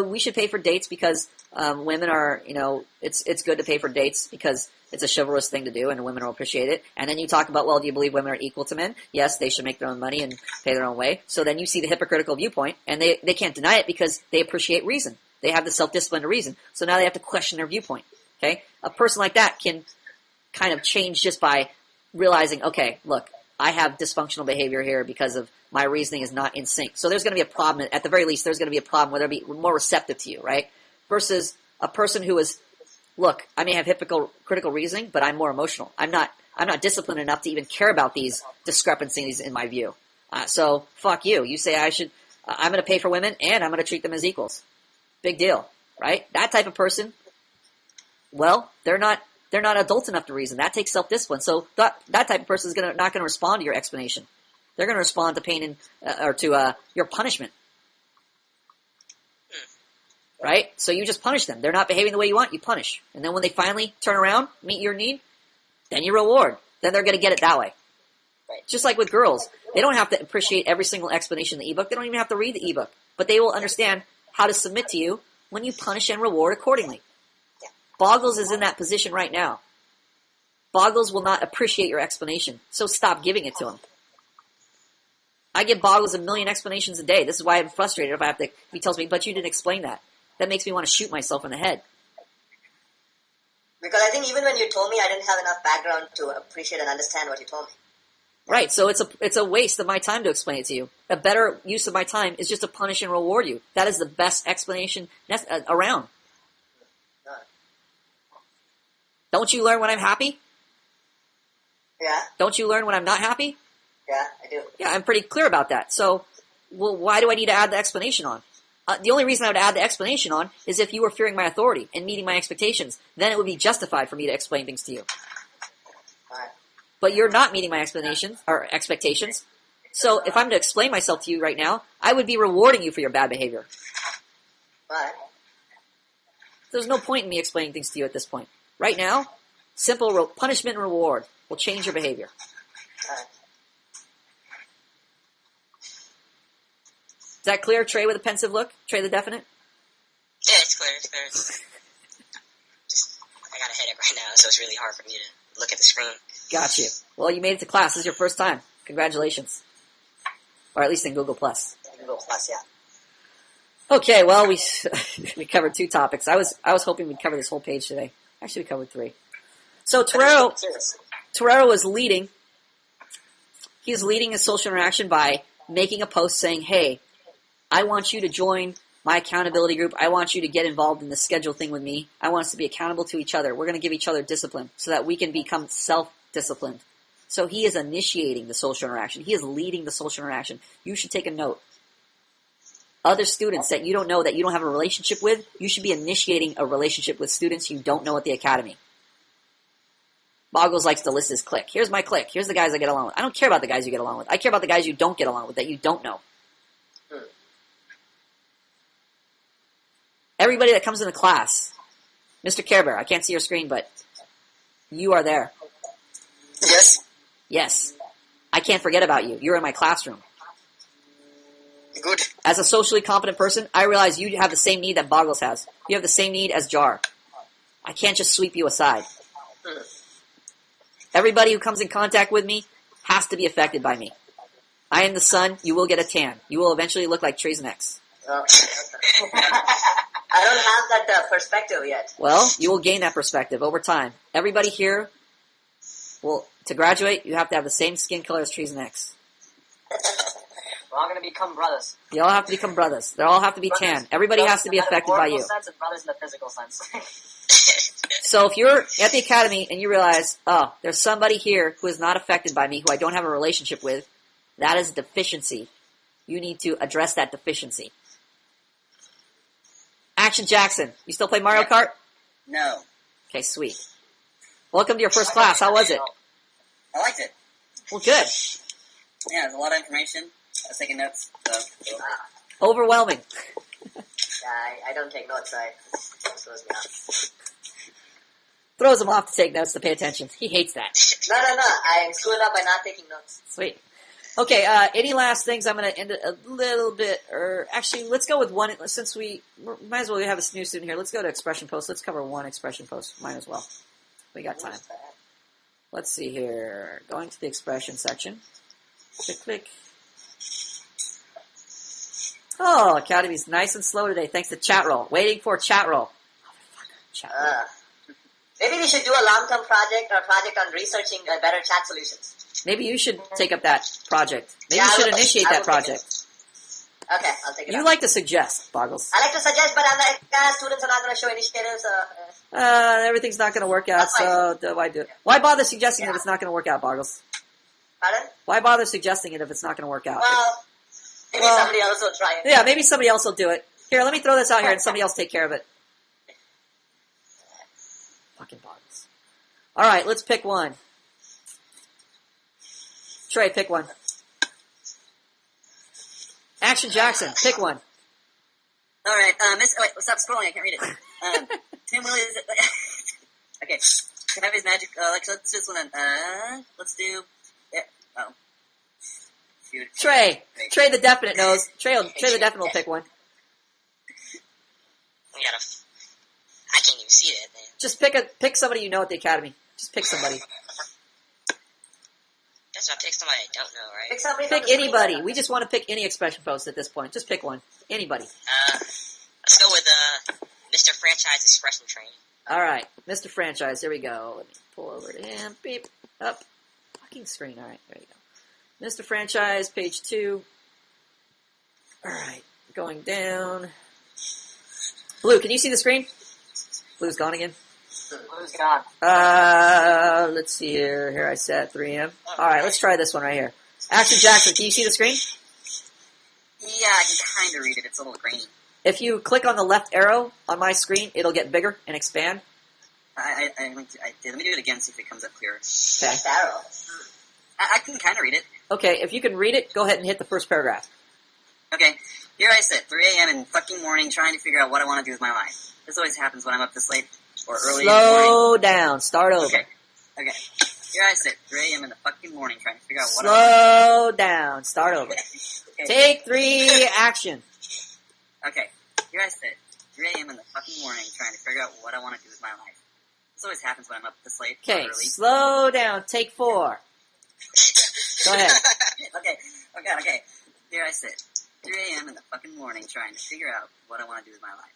we should pay for dates because women are, it's good to pay for dates because it's a chivalrous thing to do and women will appreciate it. And then you talk about, well, do you believe women are equal to men? Yes, they should make their own money and pay their own way. So then you see the hypocritical viewpoint and they can't deny it because they appreciate reason. They have the self-discipline to reason. So now they have to question their viewpoint. Okay? A person like that can kind of change just by realizing, okay, look, I have dysfunctional behavior here because of my reasoning is not in sync. So there's going to be a problem. At the very least, there's going to be a problem where they'll be more receptive to you, right? Versus a person who is, look, I may have hypocritical reasoning, but I'm more emotional. I'm not disciplined enough to even care about these discrepancies in my view. So fuck you. You say I'm going to pay for women and I'm going to treat them as equals. Big deal, right? That type of person, well, they're not adult enough to reason. That takes self-discipline. So that type of person is not going to respond to your explanation. They're going to respond to pain or to your punishment. Right? So you just punish them. They're not behaving the way you want, you punish. And then when they finally turn around, meet your need, then you reward. Then they're going to get it that way. Right. Just like with girls. They don't have to appreciate every single explanation in the ebook. They don't even have to read the ebook. But they will understand how to submit to you when you punish and reward accordingly. Boggles is in that position right now. Boggles will not appreciate your explanation, so stop giving it to him. I give Boggles 1 million explanations a day. This is why I'm frustrated if he tells me, but you didn't explain that. That makes me want to shoot myself in the head. Because I think even when you told me, I didn't have enough background to appreciate and understand what you told me. Right, so it's a waste of my time to explain it to you. A better use of my time is just to punish and reward you. That is the best explanation around. Don't you learn when I'm happy? Yeah. Don't you learn when I'm not happy? Yeah, I do. Yeah, I'm pretty clear about that. So, well, why do I need to add the explanation on? the only reason I would add the explanation on is if you were fearing my authority and meeting my expectations. Then it would be justified for me to explain things to you. Alright. But you're not meeting my explanations or expectations. So if I'm to explain myself to you right now, I would be rewarding you for your bad behavior. But There's no point in me explaining things to you at this point. Right now, simple punishment and reward will change your behavior. alright. Is that clear, Trey, with a pensive look? Trey the definite? Yeah, it's clear. It's clear. Just, I got a headache right now, so it's really hard for me to look at the screen. Got you. Well, you made it to class. This is your first time. Congratulations. Or at least in Google+. Google Plus, yeah. Okay, well, we we covered 2 topics. I was hoping we'd cover this whole page today. Actually, we covered 3. So Torero was leading. He's leading a social interaction by making a post saying, hey, I want you to join my accountability group. I want you to get involved in the schedule thing with me. I want us to be accountable to each other. We're going to give each other discipline so that we can become self-disciplined. So he is initiating the social interaction. He is leading the social interaction. You should take a note. Other students that you don't know, that you don't have a relationship with, you should be initiating a relationship with students you don't know at the academy. Boggles likes to list his clique. Here's my clique. Here's the guys I get along with. I don't care about the guys you get along with. I care about the guys you don't get along with, that you don't know. Everybody that comes into class, Mr. Care Bear, I can't see your screen, but you are there. Yes. Yes. I can't forget about you. You're in my classroom. Good. As a socially competent person, I realize you have the same need that Boggles has. You have the same need as Jar. I can't just sweep you aside. Everybody who comes in contact with me has to be affected by me. I am the sun. You will get a tan. You will eventually look like Trey's Nex. I don't have that perspective yet. Well, you will gain that perspective over time. Everybody here, well, to graduate, you have to have the same skin color as Trey's Nex. We're all going to become brothers. You all have to become brothers. They all have to be tan. Everybody has to be affected by you. Sense and brothers in the physical sense. So if you're at the academy and you realize, oh, there's somebody here who is not affected by me, who I don't have a relationship with, that is a deficiency. You need to address that deficiency. Action Jackson, you still play Mario Kart? No. Okay, sweet. Welcome to your first class. How was it? I liked it. Well, good. Yeah, there's a lot of information. I was taking notes. So. Overwhelming. Yeah, I don't take notes. It throws me off. Throws him off to take notes, to pay attention. He hates that. No. I'm screwing up by not taking notes. Sweet. Okay, any last things? I'm going to end it a little bit, or actually, let's go with one, since we might as well have a new student here. Let's go to expression post. Let's cover one expression post. Might as well. We got time. Let's see here. Going to the expression section. Click. Oh, Academy's nice and slow today, thanks to chat roll. Waiting for chat roll. Chat roll. Maybe we should do a long-term project or a project on researching better chat solutions. Maybe you should take up that project. Maybe Yeah, you should I will- initiate I that will project. Okay, I'll take it You up. like to suggest, Boggles. I like to suggest, but I'm like, students are not going to show initiatives. Everything's not going to work out, so why do it? Why bother suggesting if it's not going to work out, Boggles? Pardon? Why bother suggesting it if it's not going to work out? Well, maybe Well- somebody else will try it. Yeah, maybe somebody else will do it. Here, let me throw this out here and somebody else take care of it. Fucking Boggles. Alright, let's pick one. Trey, pick one. Action Jackson, pick one. All right, stop scrolling. I can't read it. Tim Williams. Okay, can I have his magic? Let's do this one then. Let's do. Yeah. Oh. Shoot. Trey the definite knows. Trey the definite will pick one. We gotta. I can't even see that, man. Just pick somebody you know at the academy. Just pick somebody. That's not pick somebody I don't know, right? Pick somebody from Pick the screen. anybody. We just want to pick any expression post at this point. Just pick one. Anybody. Let's go with Mr. Franchise Expression Training. Alright, Mr. Franchise, here we go. Let me pull over to him. Beep. Up. Fucking screen. Alright, there you go. Mr. Franchise, page 2. Alright, going down. Blue, can you see the screen? Blue's gone again. Blue's gone. Let's see here. Here I set 3M. Alright, let's try this one right here. Action Jackson, can you see the screen? Yeah, I can kind of read it. It's a little grainy. If you click on the left arrow on my screen, it'll get bigger and expand. Let me do it again, see if it comes up clearer. Okay. Arrow. I can kind of read it. Okay, if you can read it, go ahead and hit the first paragraph. Okay, here I sit, 3 a.m. in fucking morning, trying to figure out what I want to do with my life. This always happens when I'm up this late or early in the morning. Slow down. Start over. Okay. Here I sit, 3 a.m. in the fucking morning, trying to figure out what I want Slow down. Start over. to do. Take 3, action. Okay, here I sit, 3 a.m. in the fucking morning, trying to figure out what I want to do with my life. This always happens when I'm up this late or Okay, early. slow down. Take 4. Go ahead. Okay. Here I sit, 3 a.m. in the fucking morning, trying to figure out what I want to do with my life.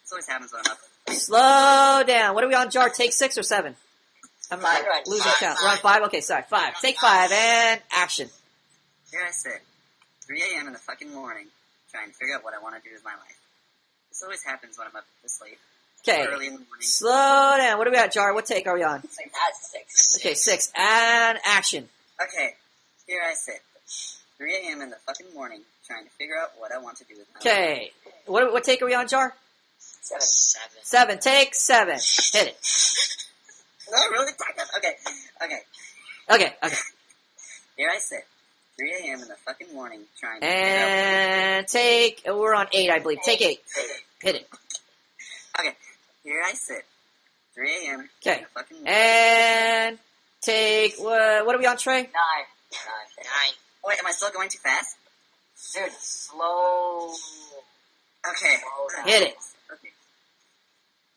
This always happens when I'm up. Slow down. What are we on, Jar? Take 6 or 7? I'm 5. losing count. We're on 5? Okay, sorry. 5. Take 5 and action. Here I sit, 3 a.m. in the fucking morning, trying to figure out what I want to do with my life. This always happens when I'm up this late. Okay. Early in the morning. Slow down. What are we at, Jar? What take are we on? That's 6. Okay, 6 and action. Okay, here I sit, 3 a.m. in the fucking morning, trying to figure out what I want to do with my life. Okay. What take are we on, Jar? 7. 7. Take 7. Hit it. No, really? Okay. Okay. Here I sit, 3 a.m. in the fucking morning, trying to figure out. And take, we're on 8, I believe. Take 8. Hit it. Okay, here I sit, 3 a.m. in Okay. the fucking morning. And take, what are we on, Trey? 9. 9. Wait, am I still going too fast? Dude, slow. Okay. Hit it. Okay.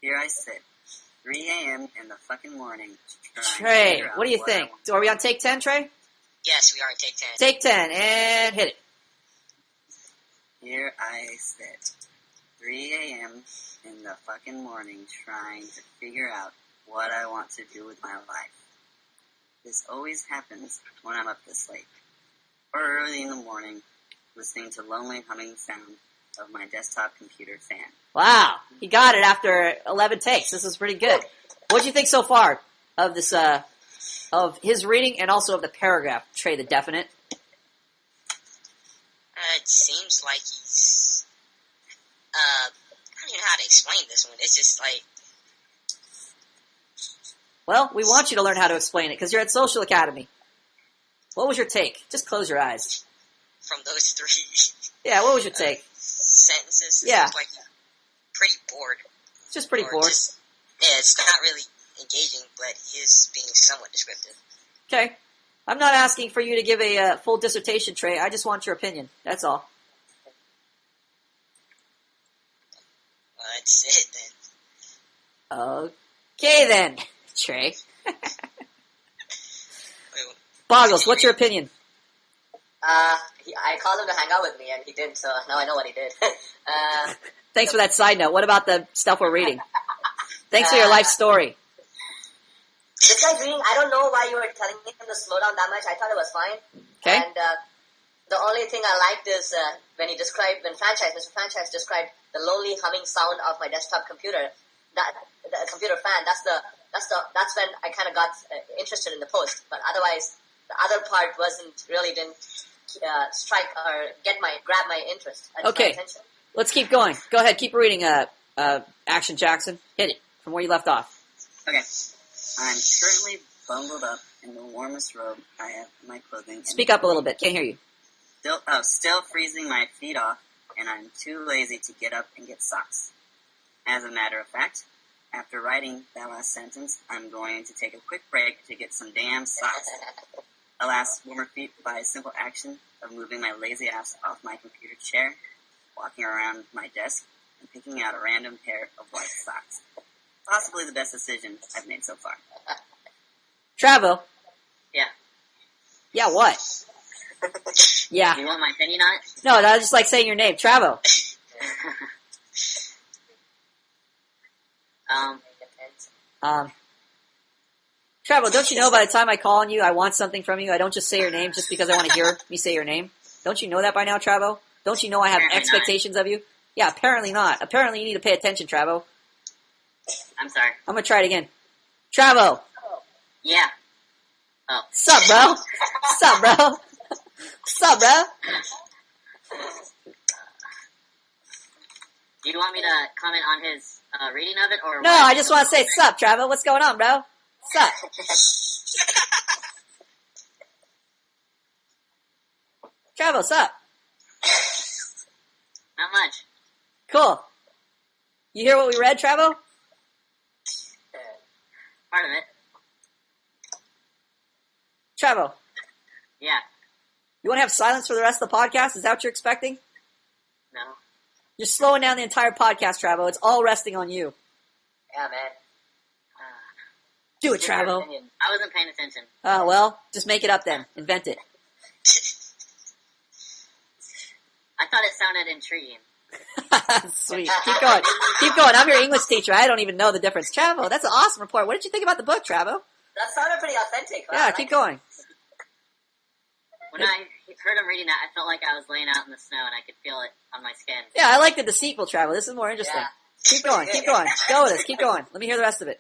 Here I sit, 3 a.m. in the fucking morning, trying to Trey, figure out what do you I think? want. Are we on take 10, Trey? Yes, we are in take 10. Take 10 and hit it. Here I sit, 3 a.m. in the fucking morning, trying to figure out what I want to do with my life. This always happens when I'm up this late, or early in the morning, listening to lonely humming sound of my desktop computer fan. Wow, he got it after 11 takes. This is pretty good. What do you think so far of this, of his reading and also of the paragraph, Trey the Definite? It seems like he's, I don't even know how to explain this one. It's just like, Well, we want you to learn how to explain it because you're at Social Academy. What was your take? Just close your eyes. from those 3 Yeah, what was your take? sentences, it Yeah. seems like he's pretty bored. It's just pretty Or bored. yeah, it's not really engaging, but he is being somewhat descriptive. Okay. I'm not asking for you to give a full dissertation, Trey. I just want your opinion. That's all. Well, that's it then. Okay then, Trey. Wait, Boggles, what's your opinion? I called him to hang out with me, and he didn't, so now I know what he did. Thanks for that side note. What about the stuff we're reading? Thanks for your life story. This guy's reading, I don't know why you were telling him to slow down that much. I thought it was fine. Okay. And the only thing I liked is when Mr. Franchise described the lonely humming sound of my desktop computer, that the computer fan. That's when I kind of got interested in the post. But otherwise, the other part didn't strike or grab my interest. Okay. My attention. Let's keep going. Go ahead, keep reading. Action Jackson, hit it from where you left off. Okay. I'm currently bundled up in the warmest robe I have in my clothing. Speak up a little bit. Can't hear you. Still freezing my feet off, and I'm too lazy to get up and get socks. As a matter of fact, after writing that last sentence, I'm going to take a quick break to get some damn socks. Alas, warmer feet by a simple action of moving my lazy ass off my computer chair, walking around my desk, and picking out a random pair of white socks. Possibly the best decision I've made so far. Travo. Yeah. Yeah, what? Yeah. You want my opinion on it? No, I was just like saying your name. Travo. Travo, don't you know by the time I call on you, I want something from you? I don't just say your name just because I want to hear me say your name. Don't you know that by now, Travo? Don't you know I have Apparently expectations of you? Yeah, apparently not. Apparently you need to pay attention, Travo. I'm sorry. I'm gonna try it again. Travo. Yeah. Sup, bro? Sup, bro? Sup, bro? Do you want me to comment on his reading of it, or No, what? I just want to say, sup, Travo? What's going on, bro? Sup? Travo, sup? Not much. Cool. You hear what we read, Travo? Part of it. Travo, Yeah. you want to have silence for the rest of the podcast? Is that what you're expecting? No. You're slowing down the entire podcast, Travo. It's all resting on you. Yeah, man. Do it, Different Travo. opinion. I wasn't paying attention. Oh, well, just make it up then. Invent it. I thought it sounded intriguing. Sweet. Keep going. Keep going. I'm your English teacher. I don't even know the difference. Travo, that's an awesome report. What did you think about the book, Travo? That sounded pretty authentic. Wow, I Yeah, like keep it. going. When I heard him reading that, I felt like I was laying out in the snow and I could feel it on my skin. Yeah, I like the deceitful Travo. This is more interesting. Yeah. Keep going. Keep going. Go with us. Keep going. Let me hear the rest of it.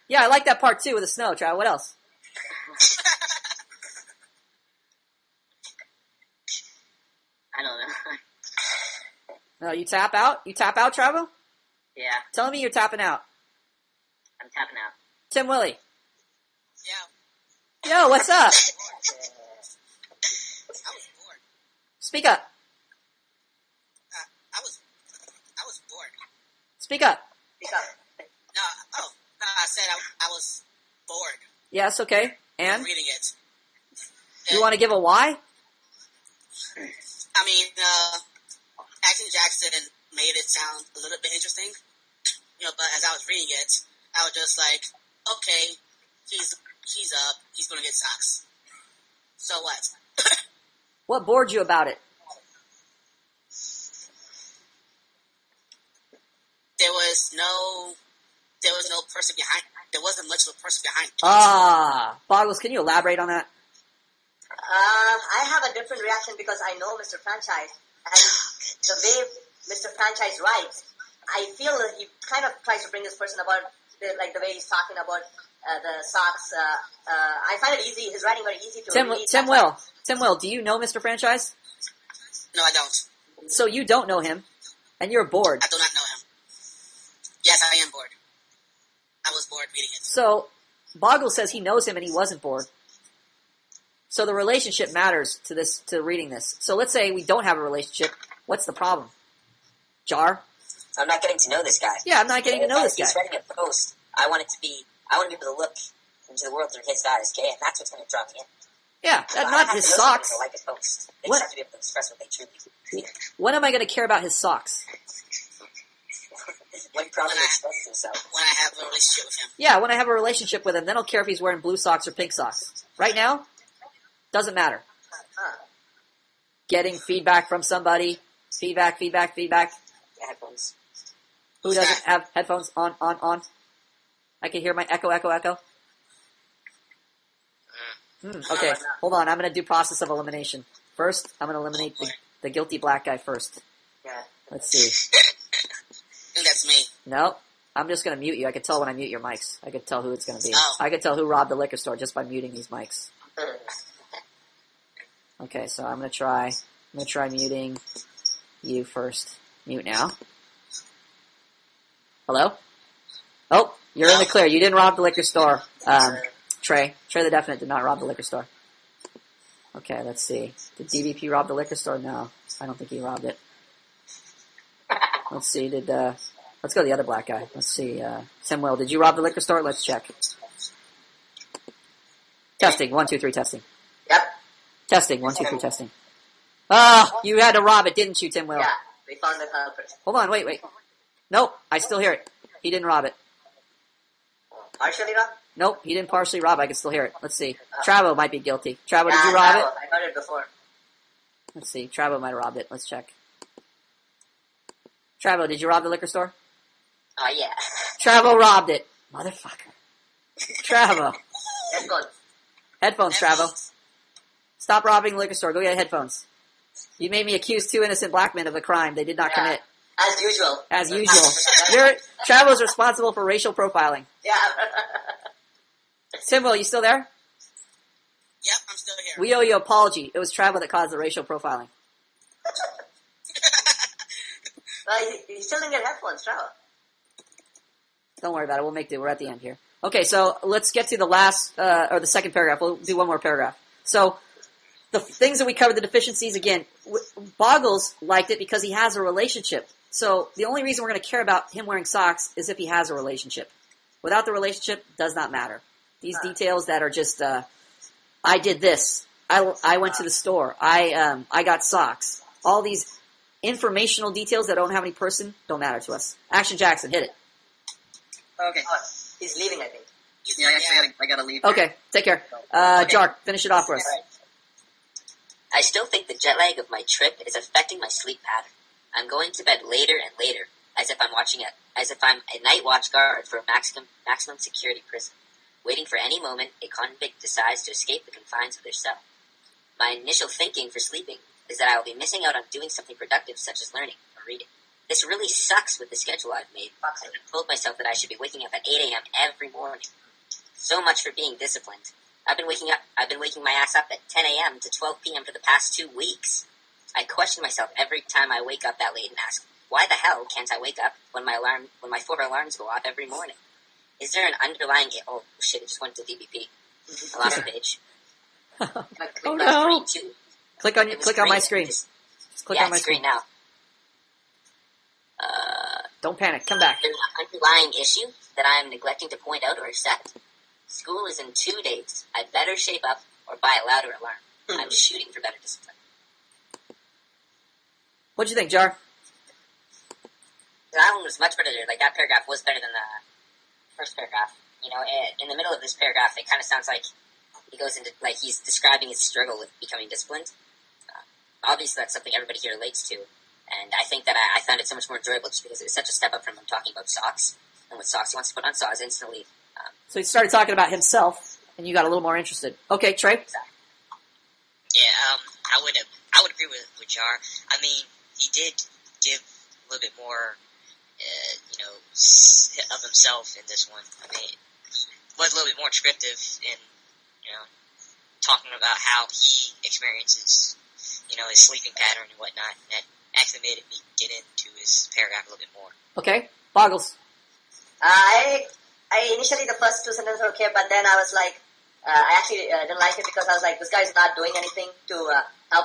Yeah, I like that part too with the snow, Travo. What else? I don't know. No, you tap out? You tap out, Travo? Yeah, Tell me you're tapping out. I'm tapping out. Tim Willie. Yeah, Yo, what's up? I was bored. Speak up. I was bored. Speak up. No, I said I was bored Yes, okay. And? reading it. You want to give a why? I mean, Action Jackson made it sound a little bit interesting, but as I was reading it, I was just like, okay, he's up, he's gonna get socks. So what? What bored you about it? There was no person behind. There wasn't much of a person behind it. Ah, Boggles, can you elaborate on that? I have a different reaction because I know Mr. Franchise, and the way Mr. Franchise writes, I feel that he kind of tries to bring this person about, the way he's talking about the socks. I find it easy. His writing very easy to read. Tim Will, do you know Mr. Franchise? No, I don't. So you don't know him, and you're bored. I do not know him. Yes, I am bored. I was bored reading it. So Boggles says he knows him and he wasn't bored. So the relationship matters to reading this. So let's say we don't have a relationship. What's the problem? Jar? I'm not getting to know this guy. Yeah, I'm not getting to know this guy. He's writing a post. I want to be able to look into the world through his eyes, okay? And that's what's going to draw me in. Yeah, So I not have his to know socks. somebody to like a post. They What? just have to be able to express what they truly feel. When am I going to care about his socks? When he properly expresses himself. When I have a relationship with him. Yeah, when I have a relationship with him, then I'll care if he's wearing blue socks or pink socks. Right now, doesn't matter. Getting feedback from somebody. Feedback. Headphones. Who doesn't have headphones on? I can hear my echo. Okay, hold on. I'm going to do process of elimination. First, I'm going to eliminate the guilty black guy first. Yeah. Let's see. I think that's me. No, I'm just going to mute you. I can tell when I mute your mics. I can tell who it's going to be. Oh. I can tell who robbed the liquor store just by muting these mics. Okay, so I'm going to try muting you first. Mute now. Hello? Oh, you're in the clear. You didn't rob the liquor store. Trey the Definite did not rob the liquor store. Okay, let's see. Did DVP rob the liquor store? No, I don't think he robbed it. Let's see, let's go to the other black guy. Let's see, Samuel, did you rob the liquor store? Let's check. Testing, 1, 2, 3, testing. Yep. Testing, 1, 2, 3, testing. Oh, you had to rob it, didn't you, Tim Will? Yeah. We found the culprit. Hold on, wait. Nope, I still hear it. He didn't rob it. Partially wrong? Nope, he didn't partially rob it. I can still hear it. Let's see. Travo might be guilty. Travo, did you rob it? I heard it before. Let's see. Travo might have robbed it. Let's check. Travo, did you rob the liquor store? Oh, yeah. Travo robbed it. Motherfucker. Travo. Headphones. Headphones, Travo. Stop robbing the liquor store. Go get headphones. You made me accuse 2 innocent black men of a crime they did not commit. As usual. As usual. Travo's responsible for racial profiling. Yeah. Tim Will, you still there? Yep, I'm still here. We owe you an apology. It was Travo that caused the racial profiling. Well, he still didn't get headphones, Trevor. Don't worry about it. We'll make do. We're at the end here. Okay, so let's get to the last, or the second paragraph. We'll do one more paragraph. So, the things that we covered, the deficiencies, again, Boggles liked it because he has a relationship. So, the only reason we're going to care about him wearing socks is if he has a relationship. Without the relationship, does not matter. These details that are just, I did this. I went to the store. I got socks. All these informational details that don't have any person don't matter to us. Action Jackson, hit it. Okay. He's leaving, I think. Yeah, I gotta leave. Okay, take care. Jar, finish it off for us. I still think the jet lag of my trip is affecting my sleep pattern. I'm going to bed later and later, as if I'm a night watch guard for a maximum security prison, waiting for any moment a convict decides to escape the confines of their cell. My initial thinking for sleeping is that I will be missing out on doing something productive, such as learning or reading. This really sucks with the schedule I've made. I've told myself that I should be waking up at 8 a.m. every morning. So much for being disciplined. I've been waking my ass up at 10 a.m. to 12 p.m. for the past 2 weeks. I question myself every time I wake up that late and ask, why the hell can't I wake up when my 4 alarms go off every morning? Is there an underlying... Oh, shit, it just went to DBP. I lost the page. Oh, no. Click on my screen. Just click on my screen now. Don't panic. Come back. There's an underlying issue that I am neglecting to point out or accept. School is in 2 days. I better shape up or buy a louder alarm. I'm shooting for better discipline. What'd you think, Jar? That one was much better. Like, that paragraph was better than the first paragraph. You know, in the middle of this paragraph, it kind of sounds like he goes into, like, he's describing his struggle with becoming disciplined. Obviously, that's something everybody here relates to. And I think that I found it so much more enjoyable just because it was such a step up from him talking about socks. And with socks, he wants to put on socks instantly. So he started talking about himself, and you got a little more interested. Okay, Trey? Yeah, I would agree with Jar. I mean, he did give a little bit more, of himself in this one. I mean, was a little bit more descriptive in, talking about how he experiences, his sleeping pattern and whatnot. And that actually made me get into his paragraph a little bit more. Okay, Boggles. I initially the first 2 sentences were okay, but then I was like, I actually didn't like it because I was like, this guy's not doing anything to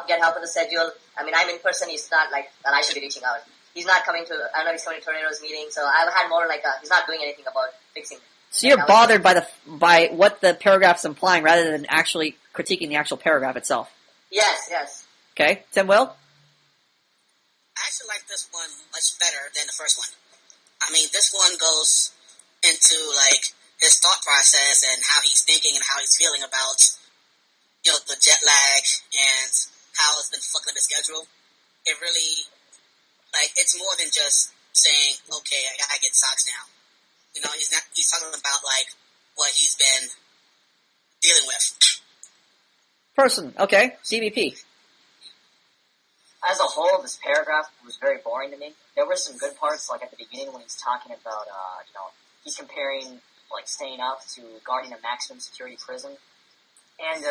get help with the schedule. I mean, I'm in person. He's not like that. I should be reaching out. He's not coming to. I know he's coming to Tornado's meeting, so I had more like he's not doing anything about fixing it. So you're bothered by what the paragraph's implying rather than actually critiquing the actual paragraph itself. Yes. Okay, Tim Will? I actually like this one much better than the first one. I mean, this one goes into, like, his thought process and how he's thinking and how he's feeling about, the jet lag and how it's been fucking up his schedule. It really, like, it's more than just saying, okay, I gotta get socks now. He's talking about, like, what he's been dealing with. Person, okay. DVP. As a whole, this paragraph was very boring to me. There were some good parts, like at the beginning when he's talking about, he's comparing, like, staying up to guarding a maximum security prison. And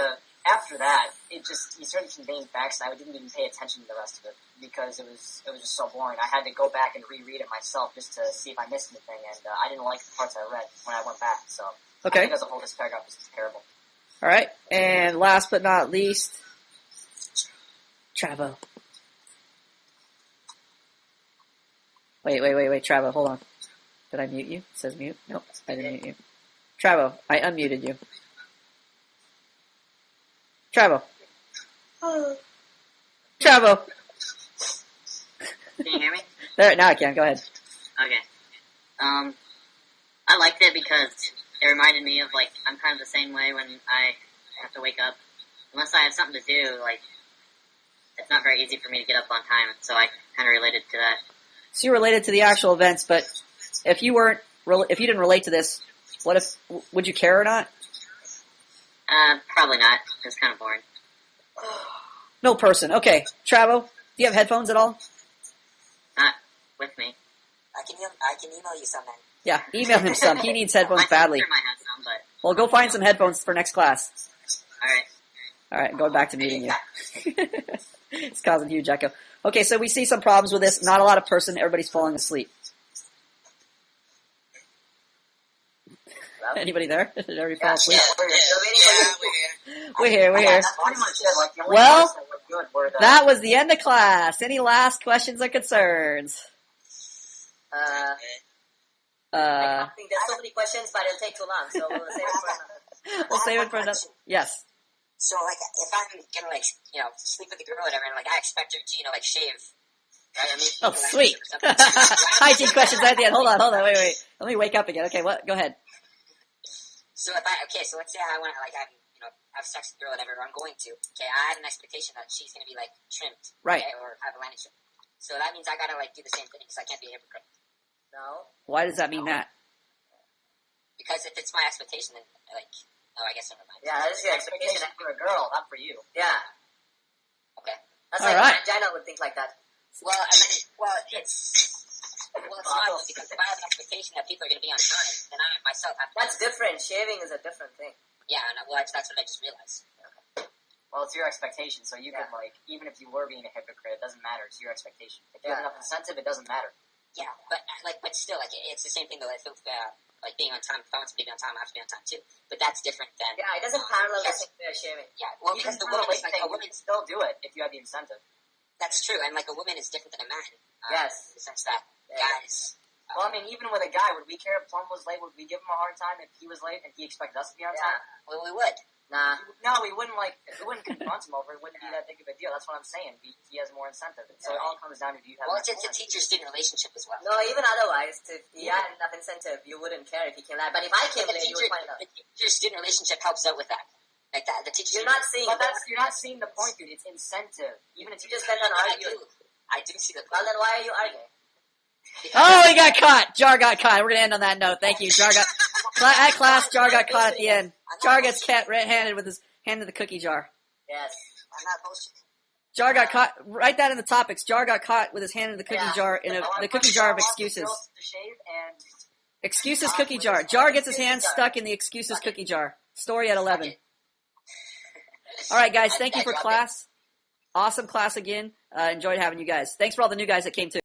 after that, he started conveying facts, and I didn't even pay attention to the rest of it because it was just so boring. I had to go back and reread it myself just to see if I missed anything, and I didn't like the parts I read when I went back. So okay. I think as a whole, this paragraph was terrible. All right, and last but not least, Travo. Wait, Travo, hold on. Did I mute you? It says mute. Nope, I didn't mute you. Travo, I unmuted you. Travo. Travo. Can you hear me? There, now I can. Go ahead. Okay. I liked it because it reminded me of, like, I'm kind of the same way when I have to wake up. Unless I have something to do, like, it's not very easy for me to get up on time, so I kind of related to that. So you're related to the actual events, but if you didn't relate to this, would you care or not? Probably not. It's kind of boring. No person. Okay. Travo, do you have headphones at all? Not with me. I can email you some then. Yeah, email him some. He needs headphones badly. My might have some, but... Well, go find some headphones for next class. Alright. Alright, going back to meeting you. It's causing huge echo. Okay, so we see some problems with this. Not a lot of person. Everybody's falling asleep. Hello? Anybody there? Did everybody fall asleep? We're here. We're here. We're here. That's pretty much it. Like, the only Well, ones that were good were the, That was the end of class. Any last questions or concerns? I think there's so many questions, but it'll take too long, so we'll save it for another. We'll save it for another. Yes. So, like, if I'm gonna, like, sleep with a girl or whatever, and, like, I expect her to, like, shave, right? Or maybe Oh, sweet. Hygiene questions at the end. Hold on. Wait. Let me wake up again. Okay, what? Go ahead. So so let's say I want to, like, have sex with a girl or whatever, or I'm going to. Okay, I have an expectation that she's gonna be, like, trimmed. Right. Okay, or have a landing strip. So that means I gotta, like, do the same thing, because I can't be a hypocrite. No. Why does that mean that? Because if it's my expectation, then, like, I guess never mind. yeah, this is your expectation for a girl, not for you. Yeah. Okay. That's All like right. Vagina would think like that. Well, it's not because if I have an expectation that people are going to be on time, then I myself have to. That's different. Shaving is a different thing. Yeah, and that's what I just realized. Well, it's your expectation, so you could, like, even if you were being a hypocrite, it doesn't matter. It's your expectation. If you have enough incentive, it doesn't matter. Yeah, but still, like, it's the same thing though. I feel like being on time. If I want to be on time, I have to be on time too. But that's different than. Yeah, it doesn't parallel the same way as shaving. Yeah, well, because the woman is like a you woman. can still do it if you have the incentive. That's true, and like a woman is different than a man. Yes. In the sense that guys. Well, I mean, even with a guy, would we care if Plum was late? Would we give him a hard time if he was late and he expected us to be on time? Well, we would. Nah. No, we wouldn't, like, we wouldn't confront him over it. It wouldn't be that big of a deal. That's what I'm saying. He has more incentive. So it all comes down to do you have Well, enough it's a teacher-student relationship as well. No, even otherwise, if he had enough incentive, you wouldn't care if he came late. But if I came late, you would find out. The teacher-student relationship helps out with that. Like that, the teacher. You're not seeing. But you're not seeing the point, dude. It's incentive. Even if You just spend on arguing. I do see the Well, point. then why are you arguing? Oh, he got caught. Jar got caught. We're gonna end on that note. Thank you. Jar got at class. Jar got caught at the end. Jar gets red-handed with his hand in the cookie jar. Yes. I'm not bullshit. Jar got caught. Write that in the topics. Jar got caught with his hand in the cookie Yeah. jar in the cookie jar of excuses. To shave and Excuses cookie jar. Jar gets his hand stuck in the excuses cookie jar. Story at 11. All right, guys. Thank you for class. Awesome class again. Enjoyed having you guys. Thanks for all the new guys that came too.